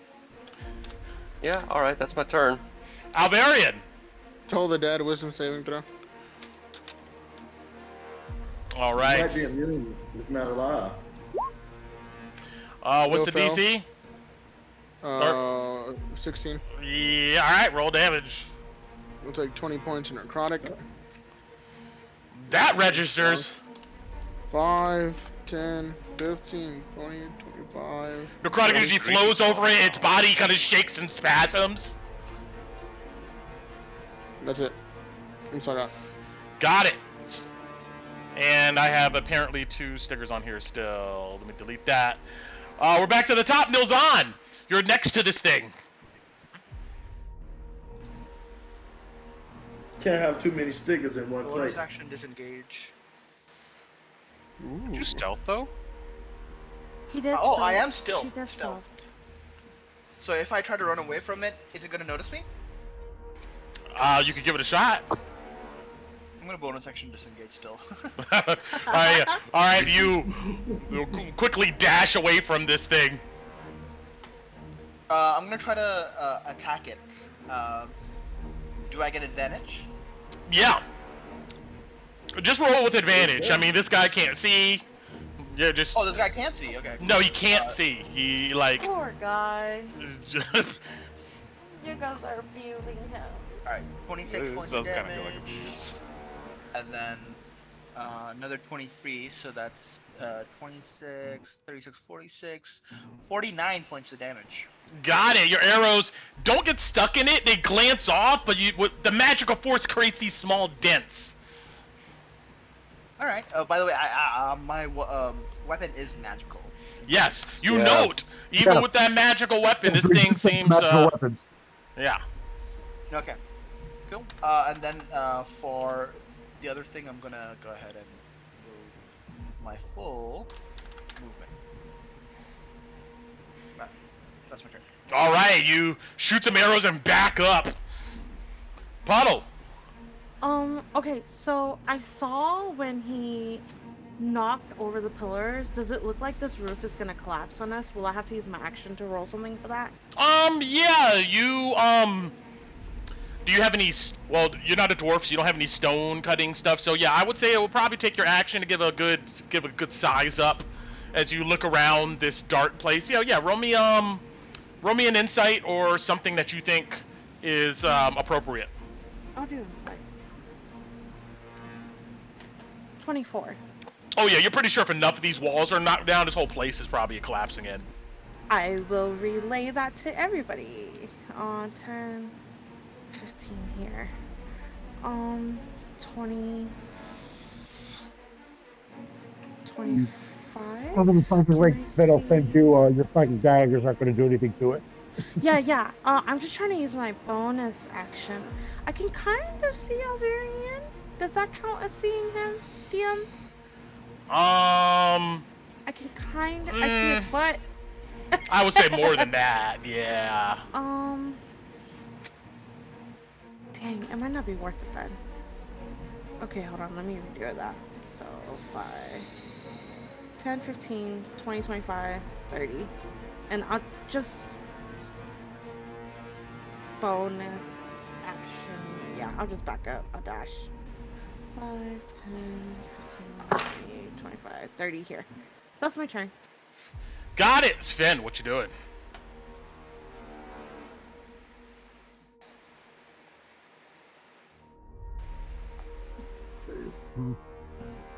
Yeah, alright, that's my turn. Alvarian. Toll the dead. Wisdom saving throw. All He right. might be immune if not alive. What's No the DC? 16. Yeah. All right. Roll damage. We'll take 20 points in necrotic. That registers. 5, 10, 15, 20, 25. Necrotic energy flows over it. Its body kind of shakes and spasms. That's it. That's all I got. Got it. And I have apparently 2 stickers on here still. Let me delete that. We're back to the top. Nilzan, you're next to this thing. Can't have too many stickers in one Bonus place. action disengage. Did you stealth though? He did. Oh, stealth. I am still He does stealth. stealth. So if I try to run away from it, is it gonna notice me? You could give it a shot. I'm gonna bonus action disengage still. All right. You quickly dash away from this thing. I'm gonna try to attack it. Do I get advantage? Yeah. Just roll with advantage. I mean, this guy can't see. Yeah, just. Oh, this guy can't see. Okay. No, he can't see. He like. Poor guy. is just- You guys are abusing him. All right. 26 This points of does kind of feel like damage, abuse. and then another 23. So that's 26, 36, 46, 49 points of damage. Got it. Your arrows don't get stuck in it. They glance off, but the magical force creates these small dents. All right. By the way, my weapon is magical. Yes, you Yeah. note. Even Yeah. with that magical weapon, this Three thing different seems. magical weapons. Yeah. Okay. Cool. And then for the other thing, I'm gonna go ahead and move my full movement. Right. That's my turn. All right. You shoot some arrows and back up. Puddle. Okay, so I saw when he knocked over the pillars, does it look like this roof is gonna collapse on us? Will I have to use my action to roll something for that? Yeah. You Do you have any? Well, you're not a dwarf, so you don't have any stone cutting stuff. So yeah, I would say it will probably take your action to give a good size up as you look around this dark place. Yeah, roll me an insight or something that you think is appropriate. I'll do insight. 24. Oh yeah, you're pretty sure if enough of these walls are knocked down, this whole place is probably collapsing in. I will relay that to everybody. 10, 15 here. 20, 25. Other than fucking Can like I that, I'll see? send you. Your fucking daggers aren't going to do anything to it. Yeah. I'm just trying to use my bonus action. I can kind of see Alvarian. Does that count as seeing him, DM? I can kind of. I see his butt. I would say more than that. Yeah. Dang, it might not be worth it then. Okay, hold on. Let me redo that. So 5, 10, 15, 20, 25, 30, and I'll just bonus action. Yeah, I'll just back up a dash. 5, 10, 15, 20, 25, 30 here. That's my turn. Got it, Sven. What you doing?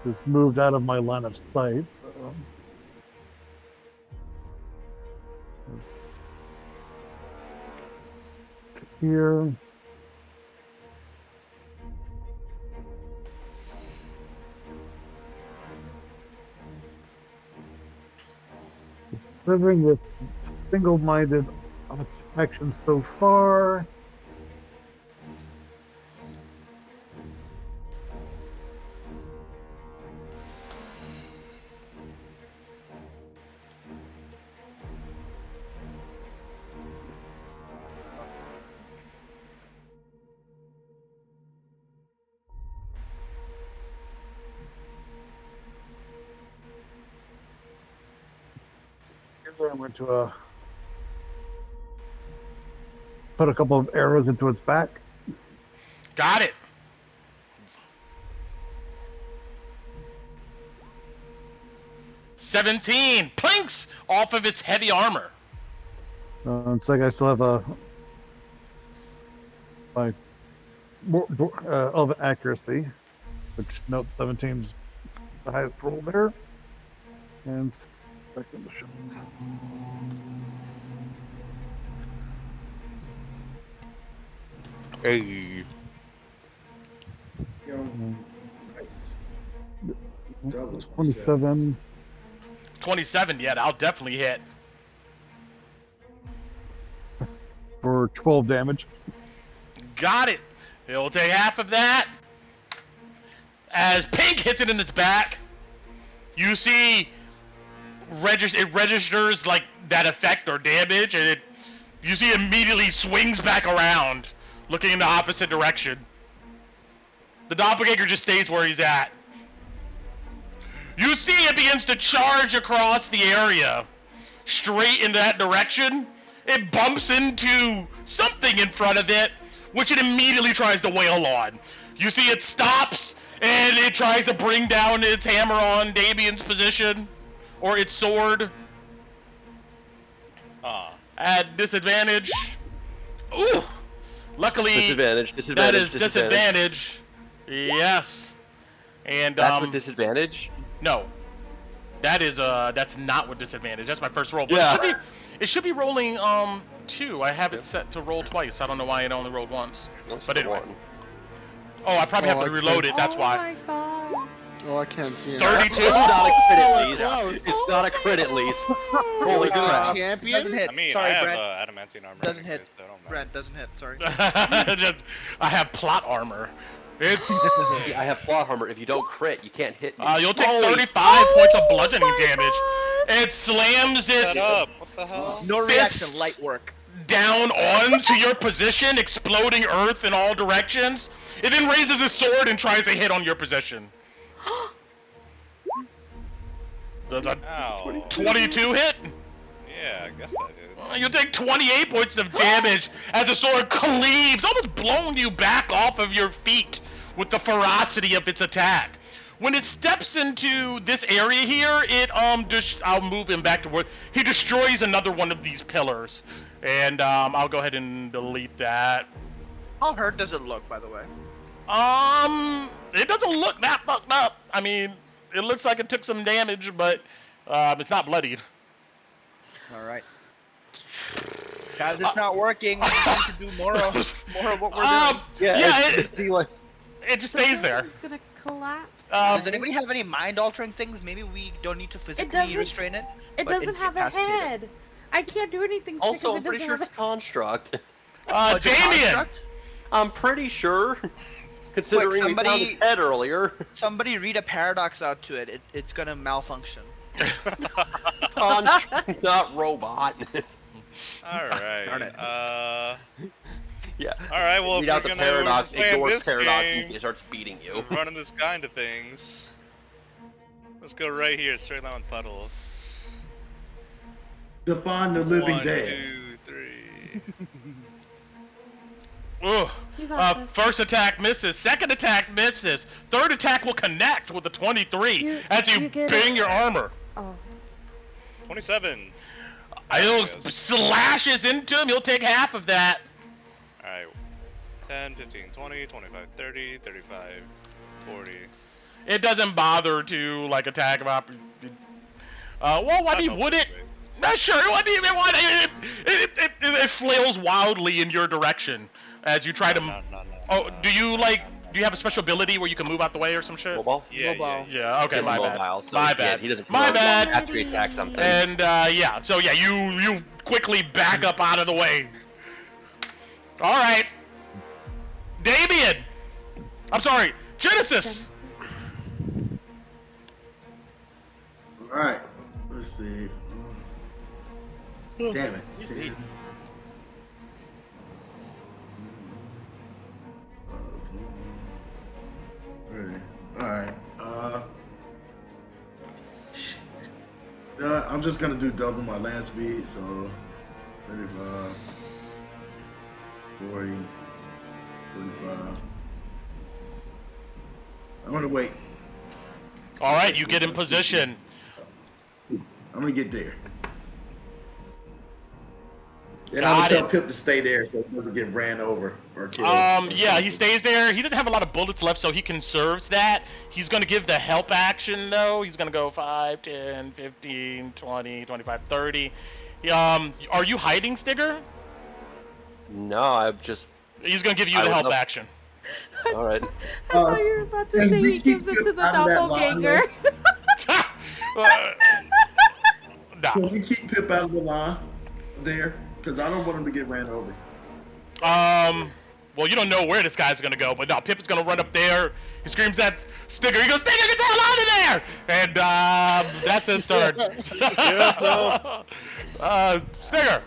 Just moved out of my line of sight. Here. Considering it's single-minded action so far. I'm going to put a couple of arrows into its back. Got it. $17 planks off of its heavy armor. It's like I still have my of accuracy, which note 17 is the highest roll there, and second shot. Hey. Yo, nice. Double 27. 27, yeah, I'll definitely hit. For 12 damage. Got it. It'll take half of that. As Pink hits it in its back, you see it registers like that effect or damage, and you see it immediately swings back around, looking in the opposite direction. The doppelganger just stays where he's at. You see it begins to charge across the area, straight in that direction. It bumps into something in front of it, which it immediately tries to wail on. You see it stops, and it tries to bring down its hammer on Damien's position, or its sword. At disadvantage. Ooh! Luckily, Disadvantage. that is disadvantage. Yes. And That's with disadvantage? no. That's not with disadvantage. That's my first roll. But Yeah. it should be rolling 2. I have it set to roll twice. I don't know why it only rolled once. But anyway. Oh, I probably have to reload it. That's why. my god. Oh, I can't see him. 32. It's not a crit at Oh, least. close. It's not a crit at least. Oh, Holy is it a crap. champion? Doesn't hit. I mean, Sorry, I have Brad. adamantine armor. Doesn't anyways, hit. so I don't know. Brad doesn't hit. Sorry. I have plot armor. It's I have plot armor. If you don't crit, you can't hit me. you'll take Holy 35 points of bludgeoning my damage. God. It slams its Shut up! What the hell? No Fists. reaction. Light work. down onto your position, exploding earth in all directions. It then raises its sword and tries to hit on your position. Does a Ow. 22 hit? Yeah, I guess that is. You take 28 points of damage as the sword cleaves, almost blowing you back off of your feet with the ferocity of its attack. When it steps into this area here, I'll move him back to where he destroys another one of these pillars, and I'll go ahead and delete that. How hurt does it look, by the way? It doesn't look that fucked up. I mean, it looks like it took some damage, but it's not bloodied. All right. Guys, it's not working. We need to do more of what we're doing. It just stays there. It's gonna collapse. Does anybody have any mind-altering things? Maybe we don't need to physically restrain it. It doesn't have a head. I can't do anything. Also, I'm pretty sure it's construct. Damien! I'm pretty sure, considering we found its head earlier. Somebody read a paradox out to it. It's gonna malfunction. Construct, not robot. All right. Darn it. Yeah. All right. Well, read if out we're the gonna paradox, play ignore this paradox, game, and it starts beating you. running this kind of things. Let's go right here, straight line with puddle. Define the living 1, dead. 2, 3. Ugh. First attack misses. Second attack misses. Third attack will connect with the 23 as you bang your armor. Oh. 27. He'll slashes into him. You'll take half of that. Alright. 10, 15, 20, 25, 30, 35, 40. It doesn't bother to like attack of opportunity. Well, why do you would it? Not sure. What do you mean? It flails wildly in your direction as you try to. No. Do you have a special ability where you can move out the way or some shit? Mobile? Yeah. Okay, He's my mobile, bad. so My he bad. he doesn't My come out bad. after he attacks something. And you quickly back up out of the way. All right, Damien. I'm sorry, Genesis. All right. Let's see. Damn it. 10. Alright. Shit. I'm just gonna do double my land speed, so 35, 40, 45. I'm gonna wait. All right, you get in position. I'm gonna get there. And Got I'm gonna tell it. Pip to stay there so he doesn't get ran over or killed. Yeah, he stays there. He doesn't have a lot of bullets left, so he conserves that. He's going to give the help action, though. He's going to go 5, 10, 15, 20, 25, 30. Are you hiding, Stigger? No, I'm just. He's going to give you the help action. All right. I thought you were about to say he gives it to the doppelganger. Nah. Can we keep Pip out of the line there? Because I don't want him to get ran over. Well, you don't know where this guy's gonna go, but no, Pip is gonna run up there. He screams at Stigger. He goes, "Stigger, get the hell out of there!" And that's his turn. Stigger.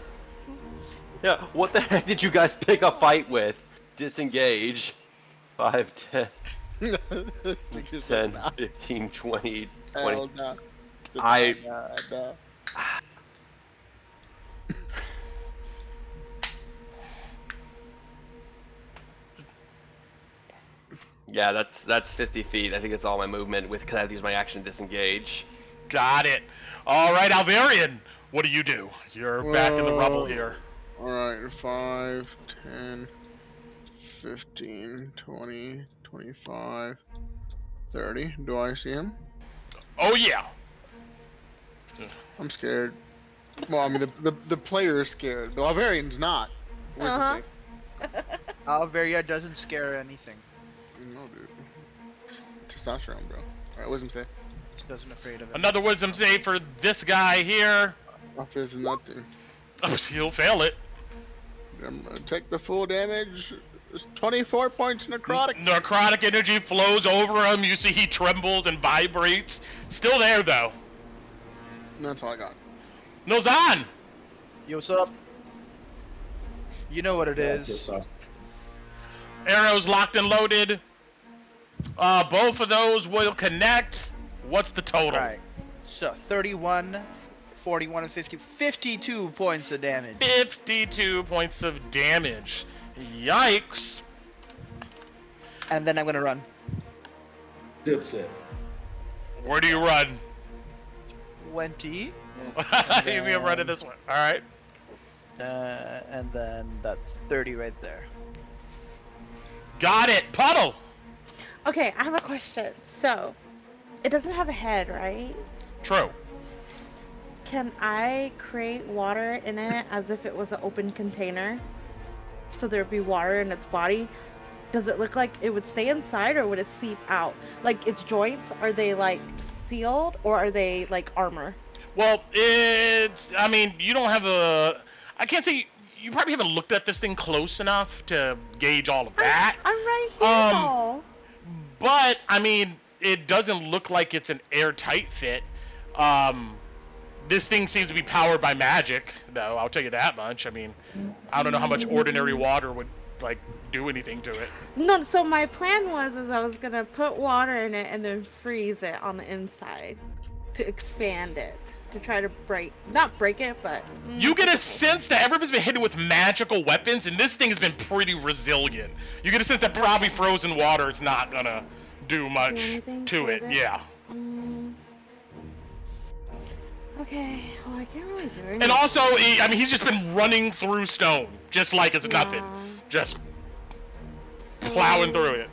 Yeah. What the heck did you guys pick a fight with? Disengage. 5, 10, 10, 15, 20, 20. Yeah, that's 50 feet. I think that's all my movement with because I have to use my action to disengage. Got it. All right, Alvarian. What do you do? You're back in the rubble here. Alright, 5, 10, 15, 20, 25, 30. Do I see him? Oh yeah. I'm scared. Well, I mean, the player is scared. The Alvarian's not. Uh-huh. Alvaria doesn't scare anything. No, dude. Testosterone, bro. Alright, wisdom save. He doesn't afraid of it. Another wisdom save for this guy here. Off is nothing. Oh, he'll fail it. I'm gonna take the full damage. It's 24 points necrotic. Necrotic energy flows over him. You see he trembles and vibrates. Still there though. That's all I got. Nozan! Yo, what's up? You know what it is. Arrows locked and loaded. Both of those will connect. What's the total? Right. So 31, 41 and 50. 52 points of damage. 52 points of damage. Yikes. And then I'm gonna run. Dipset. Where do you run? 20. You mean I'm running this way. Alright. And then that's 30 right there. Got it. Puddle. Okay, I have a question. So, it doesn't have a head, right? True. Can I create water in it as if it was an open container? So there'd be water in its body? Does it look like it would stay inside or would it seep out? Like its joints, are they like sealed or are they like armor? Well, I mean, you don't have I can't say, you probably haven't looked at this thing close enough to gauge all of that. I'm right here. though. But, I mean, it doesn't look like it's an airtight fit. This thing seems to be powered by magic, though, I'll tell you that much. I mean, I don't know how much ordinary water would, like, do anything to it. No, so my plan was I was gonna put water in it and then freeze it on the inside to expand it. To try to not break it, but... You get a sense that everybody's been hitting with magical weapons, and this thing has been pretty resilient. You get a sense that probably frozen water is not gonna do much to it. Yeah. Okay, well, I can't really do anything. And also, I mean, he's just been running through stone, just like it's nothing. Just plowing through it.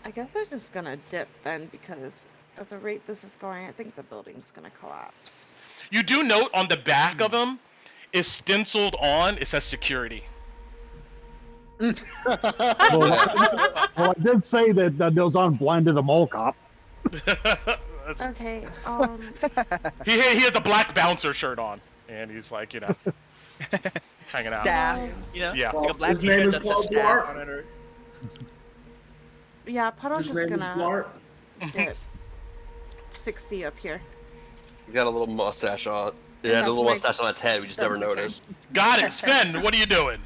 I guess I'm just gonna dip then, because at the rate this is going, I think the building's gonna collapse. You do note on the back of him, is stenciled on, it says security. Well, I did say that Nilzon blinded a mole cop. Okay, he has a black bouncer shirt on, and he's like, you know, hanging out. Staff. You know? Yeah. Like a black His name t-shirt is that says Paul staff Blart. on it, or... yeah, Puddle's His just name is gonna Blart. dip 60 up here. You got a little mustache on. And Yeah, a that's little my- mustache on its head. We just that's never my turn. noticed. Got it. Sven, what are you doing?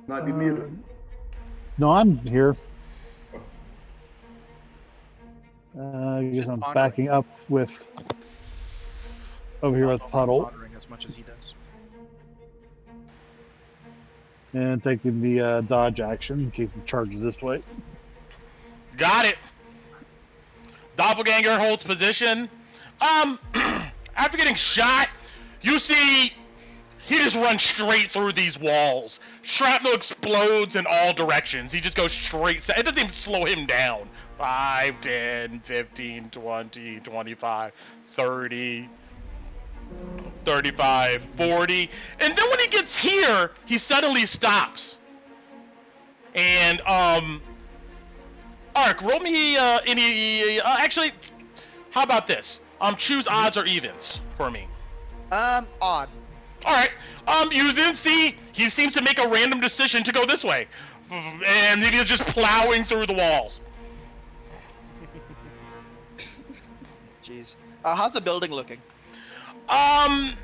Might be muted. No, I'm here. I guess I'm backing up with over here with Puddle Pondering as much as he does. and taking the dodge action in case he charges this way. Got it. Doppelganger holds position. After getting shot, you see he just runs straight through these walls. Shrapnel explodes in all directions. He just goes straight. It doesn't even slow him down. 5, 10, 15, 20, 25, 30, 35, 40. And then when he gets here, he suddenly stops. And, Ark, roll me, actually, how about this? Choose odds or evens for me. Odd. Alright, you then see he seems to make a random decision to go this way. And he's just plowing through the walls. Jeez. How's the building looking? I'm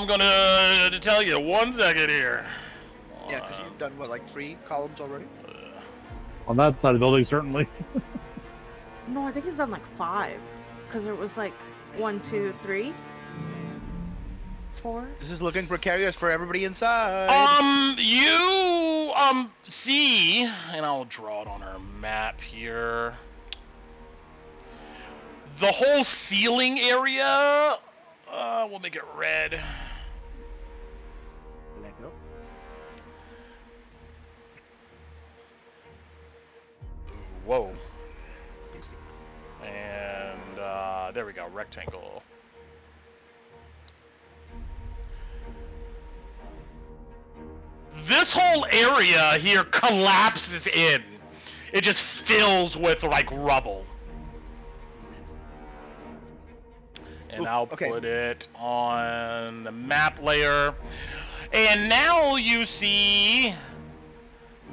gonna tell you 1 second here. Yeah, because you've done, what, like 3 columns already? On that side of the building, certainly. No, I think he's done like 5. Because it was like 1, 2, 3, 4. This is looking precarious for everybody inside. You, see, and I'll draw it on our map here. The whole ceiling area, we'll make it red. Let go. Whoa. And, there we go, rectangle. This whole area here collapses in. It just fills with, like, rubble. And Oof, I'll okay. put it on the map layer. And now you see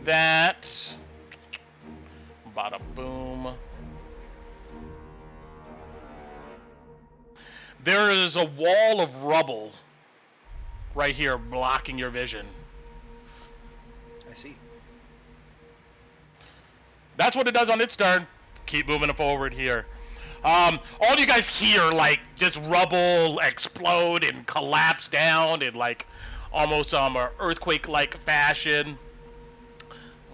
that... Bada boom. There is a wall of rubble right here blocking your vision. I see. that's what it does on its turn. Keep moving forward here. All you guys hear, like, just rubble explode and collapse down in, like, almost an earthquake-like fashion.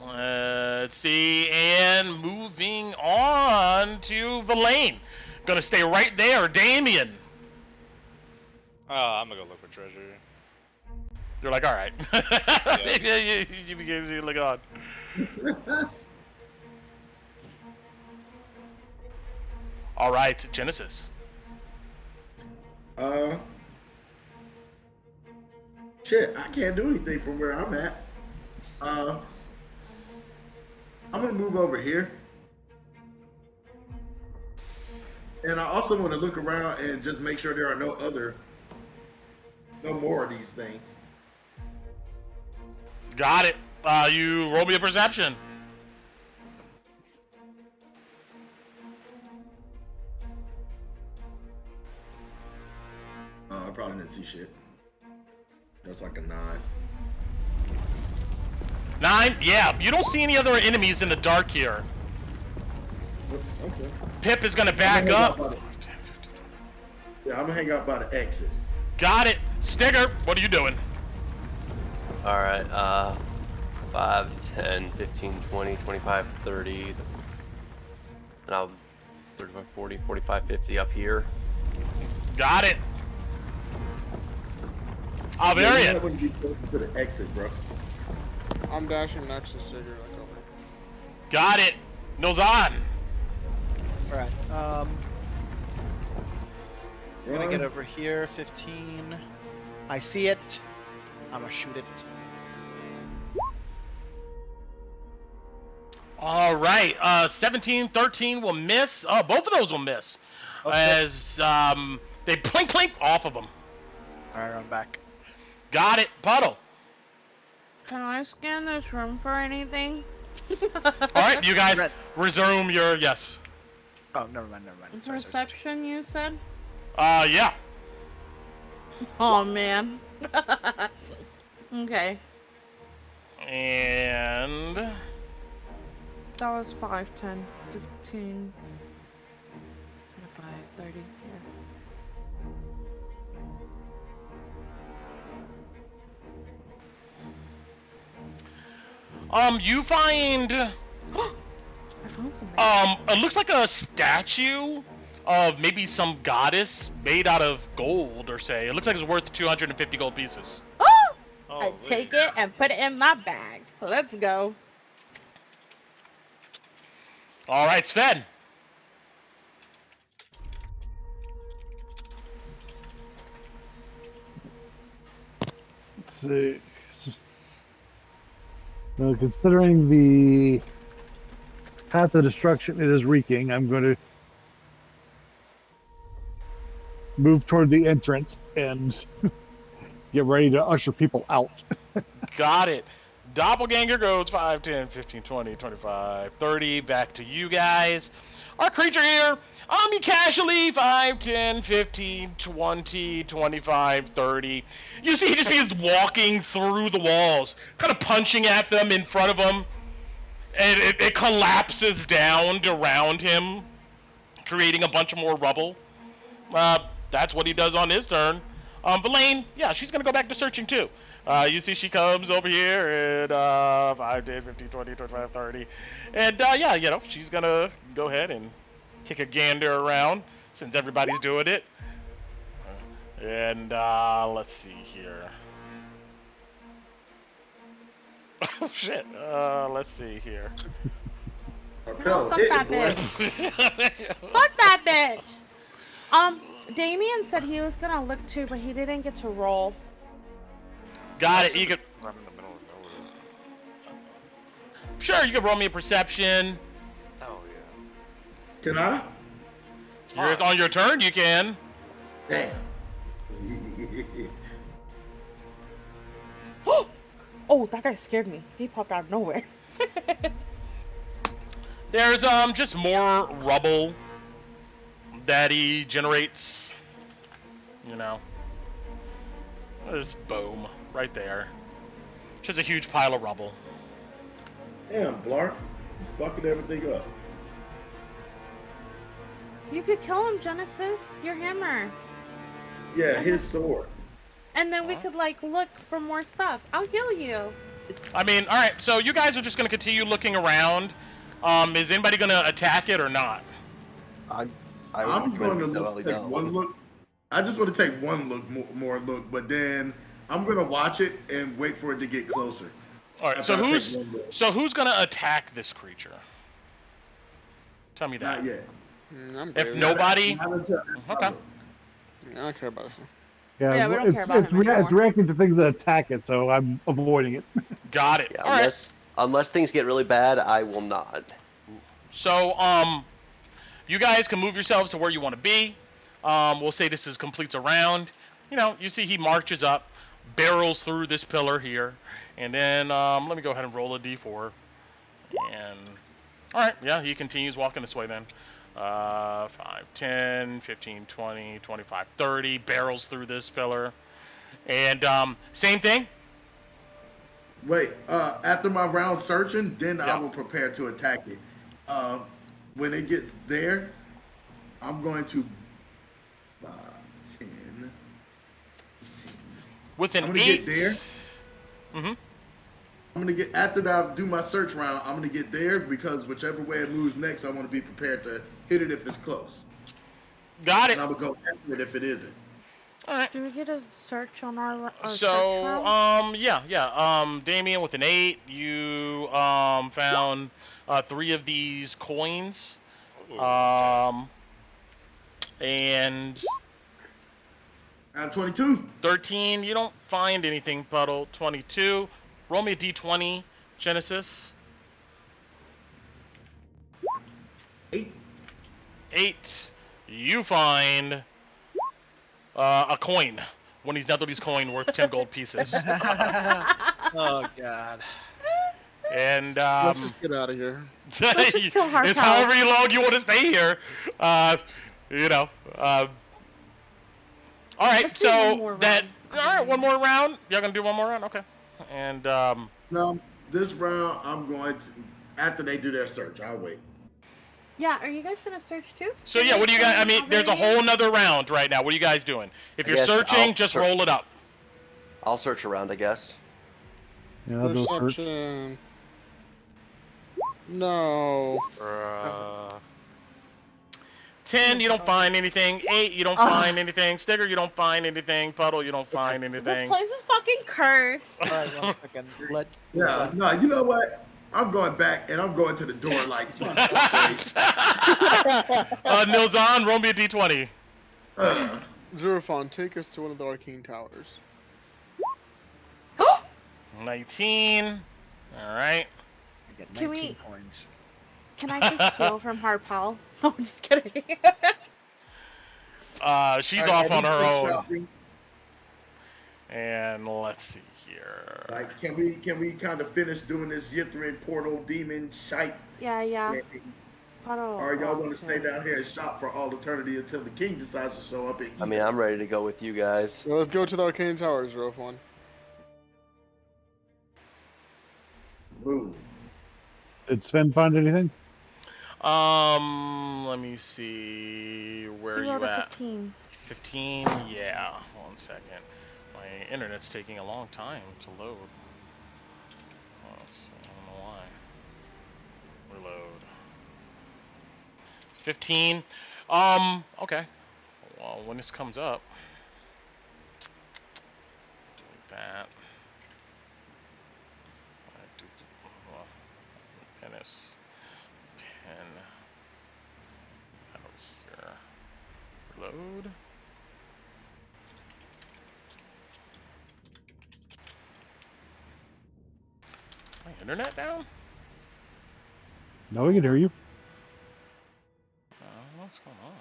Let's see, and moving on to Villain. Gonna stay right there, Damien. I'm gonna go look for treasure. You're like, all right. Yeah. you look on. All right, Genesis. Shit, I can't do anything from where I'm at. I'm gonna move over here. And I also want to look around and just make sure there are no more of these things. Got it. You roll me a perception. I probably didn't see shit. That's like a 9. 9? Yeah, you don't see any other enemies in the dark here. Okay. Pip is gonna back up. Yeah, I'm gonna hang out by the exit. Got it. Stigger, what are you doing? Alright, 5, 10, 15, 20, 25, 30. And I'll 35, 40, 45, 50 up here. Got it. Yeah, Alvarian. I wouldn't be close to the exit, bro. I'm dashing next to Sigurd, like over. Got it. Nozan. Alright, I'm gonna Run. get over here, 15. I see it. I'm gonna shoot it. All right. 17, 13 will miss. Both of those will miss. Oh, shit. As they plink plink off of them. Alright, I'm back. Got it. Puddle. Can I scan this room for anything? All right, you guys Red. resume your yes. Oh, never mind. Sorry, sorry, sorry. Perception, you said? Yeah. Oh, man. Okay. And That was 5, 10, 15, 25, 30. Yeah. you find I found something. it looks like a statue of maybe some goddess made out of gold or say. It looks like it's worth 250 gold pieces. Oh! Oh, I take it and put it in my bag. Let's go. All right, Sven. Let's see. Now, considering the path of destruction it is wreaking, I'm going to move toward the entrance and get ready to usher people out. Got it. Doppelganger goes 5, 10, 15, 20, 25, 30. Back to you guys. Our creature here, you casually 5, 10, 15, 20, 25, 30. You see he just begins walking through the walls, kind of punching at them in front of him. And it collapses down around him, creating a bunch of more rubble. That's what he does on his turn. Villain, yeah, she's going to go back to searching too. You see she comes over here and 5, 10, 15, 20, 25, 30. And yeah, you know, she's going to go ahead and take a gander around since everybody's doing it. And let's see here. Oh shit. Let's see here. No, Fuck hit that it, boy. bitch. Fuck that bitch. Damien said he was gonna look too, but he didn't get to roll. Got it. You could I'm in the middle of nowhere. sure you could roll me a perception. Hell yeah. Can I? You're on your turn. You can. Damn. Oh, that guy scared me. He popped out of nowhere. There's just more rubble that he generates. You know. There's boom right there. Just a huge pile of rubble. Damn, Blark. fucking everything up. You could kill him, Genesis. Your hammer. Yeah, his sword. And then we could, like, look for more stuff. I'll heal you. I mean, all right. So you guys are just gonna continue looking around. Is anybody gonna attack it or not? I'm going to take one look. I just want to take one look, more look, but then I'm going to watch it and wait for it to get closer. All right. After I take one look. Who's gonna attack this creature? Tell me that. Not yet. I'm If good. nobody. Not until Okay. I don't care about this. Yeah, we don't care about him it's reacting to things that attack it, so I'm avoiding it. Got it. Yeah, All right. unless things get really bad, I will not. So, you guys can move yourselves to where you want to be. We'll say this completes a round. You know, you see he marches up, barrels through this pillar here, and then let me go ahead and roll a d4. And all right, yeah, he continues walking this way then. 5, 10, 15, 20, 25, 30, barrels through this pillar. And same thing. Wait, after my round searching, then Yeah. I will prepare to attack it. When it gets there, I'm going to 5, 10, 15. With an I'm gonna 8. get there. Mm-hmm. I'm gonna get after I do my search round. I'm gonna get there because whichever way it moves next, I want to be prepared to hit it if it's close. Got it. And I'm gonna go after it if it isn't. All right. Do we get a search on our search So, round? yeah. Damien with an 8, you found 3 of these coins. And 22. 13, you don't find anything, Puddle. 22. Roll me a d20, Genesis. 8. 8. You find a coin. One of these Netherese coin worth 10 gold pieces. Oh god. And Let's just get out of here. Let's just kill Harpow. it's however long you want to stay here. You know. All right, Let's do one so more that. round. All right, one more round. Y'all gonna do one more round? Okay. And No, this round I'm going to. After they do their search, I'll wait. Yeah, are you guys gonna search too? so yeah, what do you guys? I mean, there's a whole nother round right now. What are you guys doing? If I you're guess searching, I'll just search. roll it up. I'll search around, I guess. Yeah, I'll do a search. Perception. No. 10, you don't find anything. 8, you don't find anything. Stigger, you don't find anything. Puddle, you don't find This anything. place is fucking cursed. Alright, 1 second. Yeah, no, you know what? I'm going back and I'm going to the door like fuck. Nilzon, roll me a d20. Zerafon, take us to one of the arcane towers. 19. All right. I get Can 19 we- coins. Can I just steal from Harpal? No, I'm just kidding. She's Alright, off I on do her some own. shopping. And let's see here. Like, can we kind of finish doing this Yithrin portal demon shite? yeah. Yeah. Puddle. Or y'all want to okay. stay down here and shop for all eternity until the king decides to show up and eat I mean, us? I'm ready to go with you guys. So let's go to the arcane towers, Zerafon. Boom. Did Sven find anything? Let me see. Where He are rolled you a at? 15. 15? Yeah. 1 second. My internet's taking a long time to load. Oh, so I don't know why. Reload. 15. Okay. Well, when this comes up, delete that. Penis. Pen. Out here. Reload. My internet down? No, we can hear you. What's going on?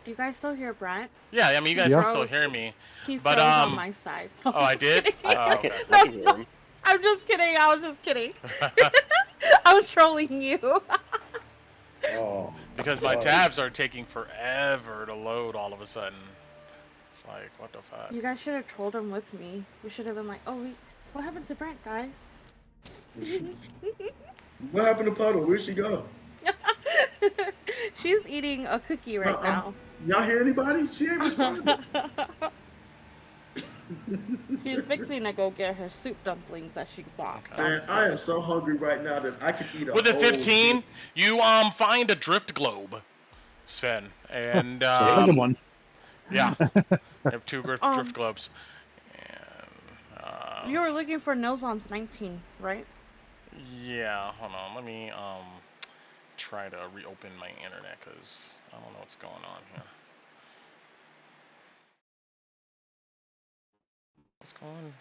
Do you guys still hear Brent? Yeah, I mean, you guys Yeah. can still hear me. He But, froze on my side. No, Oh, I'm I just did? kidding. Oh, I okay. can hear him. I'm just kidding. I was just kidding. I was trolling you. Oh, Because my God. tabs are taking forever to load all of a sudden. It's like, what the fuck? You guys should have trolled him with me. We should have been like, oh, what happened to Brent, guys? What happened to Puddle? Where'd she go? She's eating a cookie right now. Y'all hear anybody? She ain't responding. She's fixing to go get her soup dumplings that she bought. Okay. Man, I am so hungry right now that I could eat a With the whole 15, you find a drift globe, Sven, and Second one. yeah, you have 2 drift globes. And You were looking for Nozon's 19, right? yeah, hold on. Let me try to reopen my internet because I don't know what's going on here. What's going on?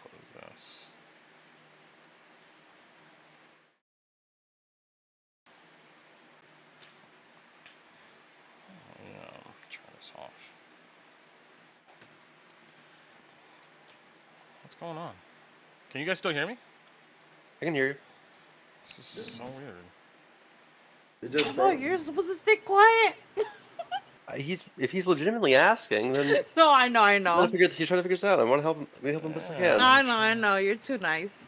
Close this. Oh, yeah, turn this off. What's going on? Can you guys still hear me? I can hear you. This is so weird. It just Oh, you're supposed to stay quiet. If he's legitimately asking, then No, I know. he's trying to figure this out. I want to help him. Help him best I can. I know. You're too nice.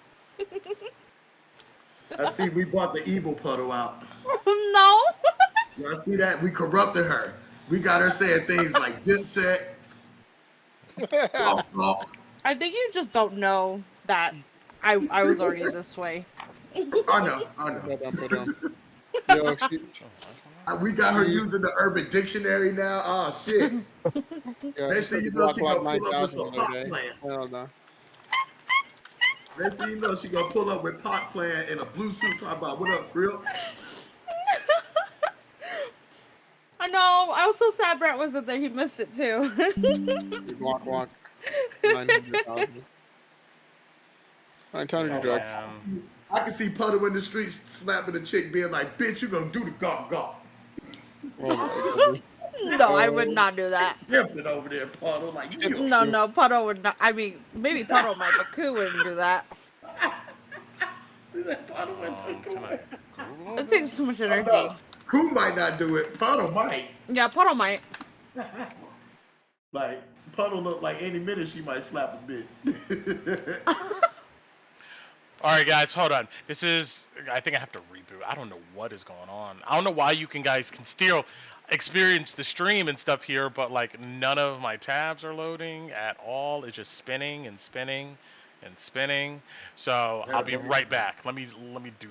I see we brought the evil Puddle out. No. Y'all see that? We corrupted her. We got her saying things like dipset. Walk. I think you just don't know that I was already this way. I know. Put down. Yo, We got her using the Urban Dictionary now. Oh shit. Next thing you know, she gonna pull up with some pot plant. Hell no. Next thing you know, she gonna pull up with pot plant in a blue suit talking about what up, Krill? I know. I was so sad Brett wasn't there. He missed it too. Walk. 900,000. 900 drugs. I can see Puddle in the streets slapping a chick, being like, "Bitch, you gonna do the gawk gawk." Oh my goodness. No, I would not do that. Pimping over there, Puddle. Like, you. No, Puddle would not. I mean, maybe Puddle might, but Koo wouldn't do that. Puddle wouldn't do it. It takes too much energy. Koo might not do it. Puddle might. Yeah, Puddle might. Like, Puddle look like any minute she might slap a bit. All right, guys, hold on. I think I have to reboot. I don't know what is going on. I don't know why you guys can still experience the stream and stuff here, but like none of my tabs are loading at all. It's just spinning and spinning and spinning. So I'll be right back. Let me do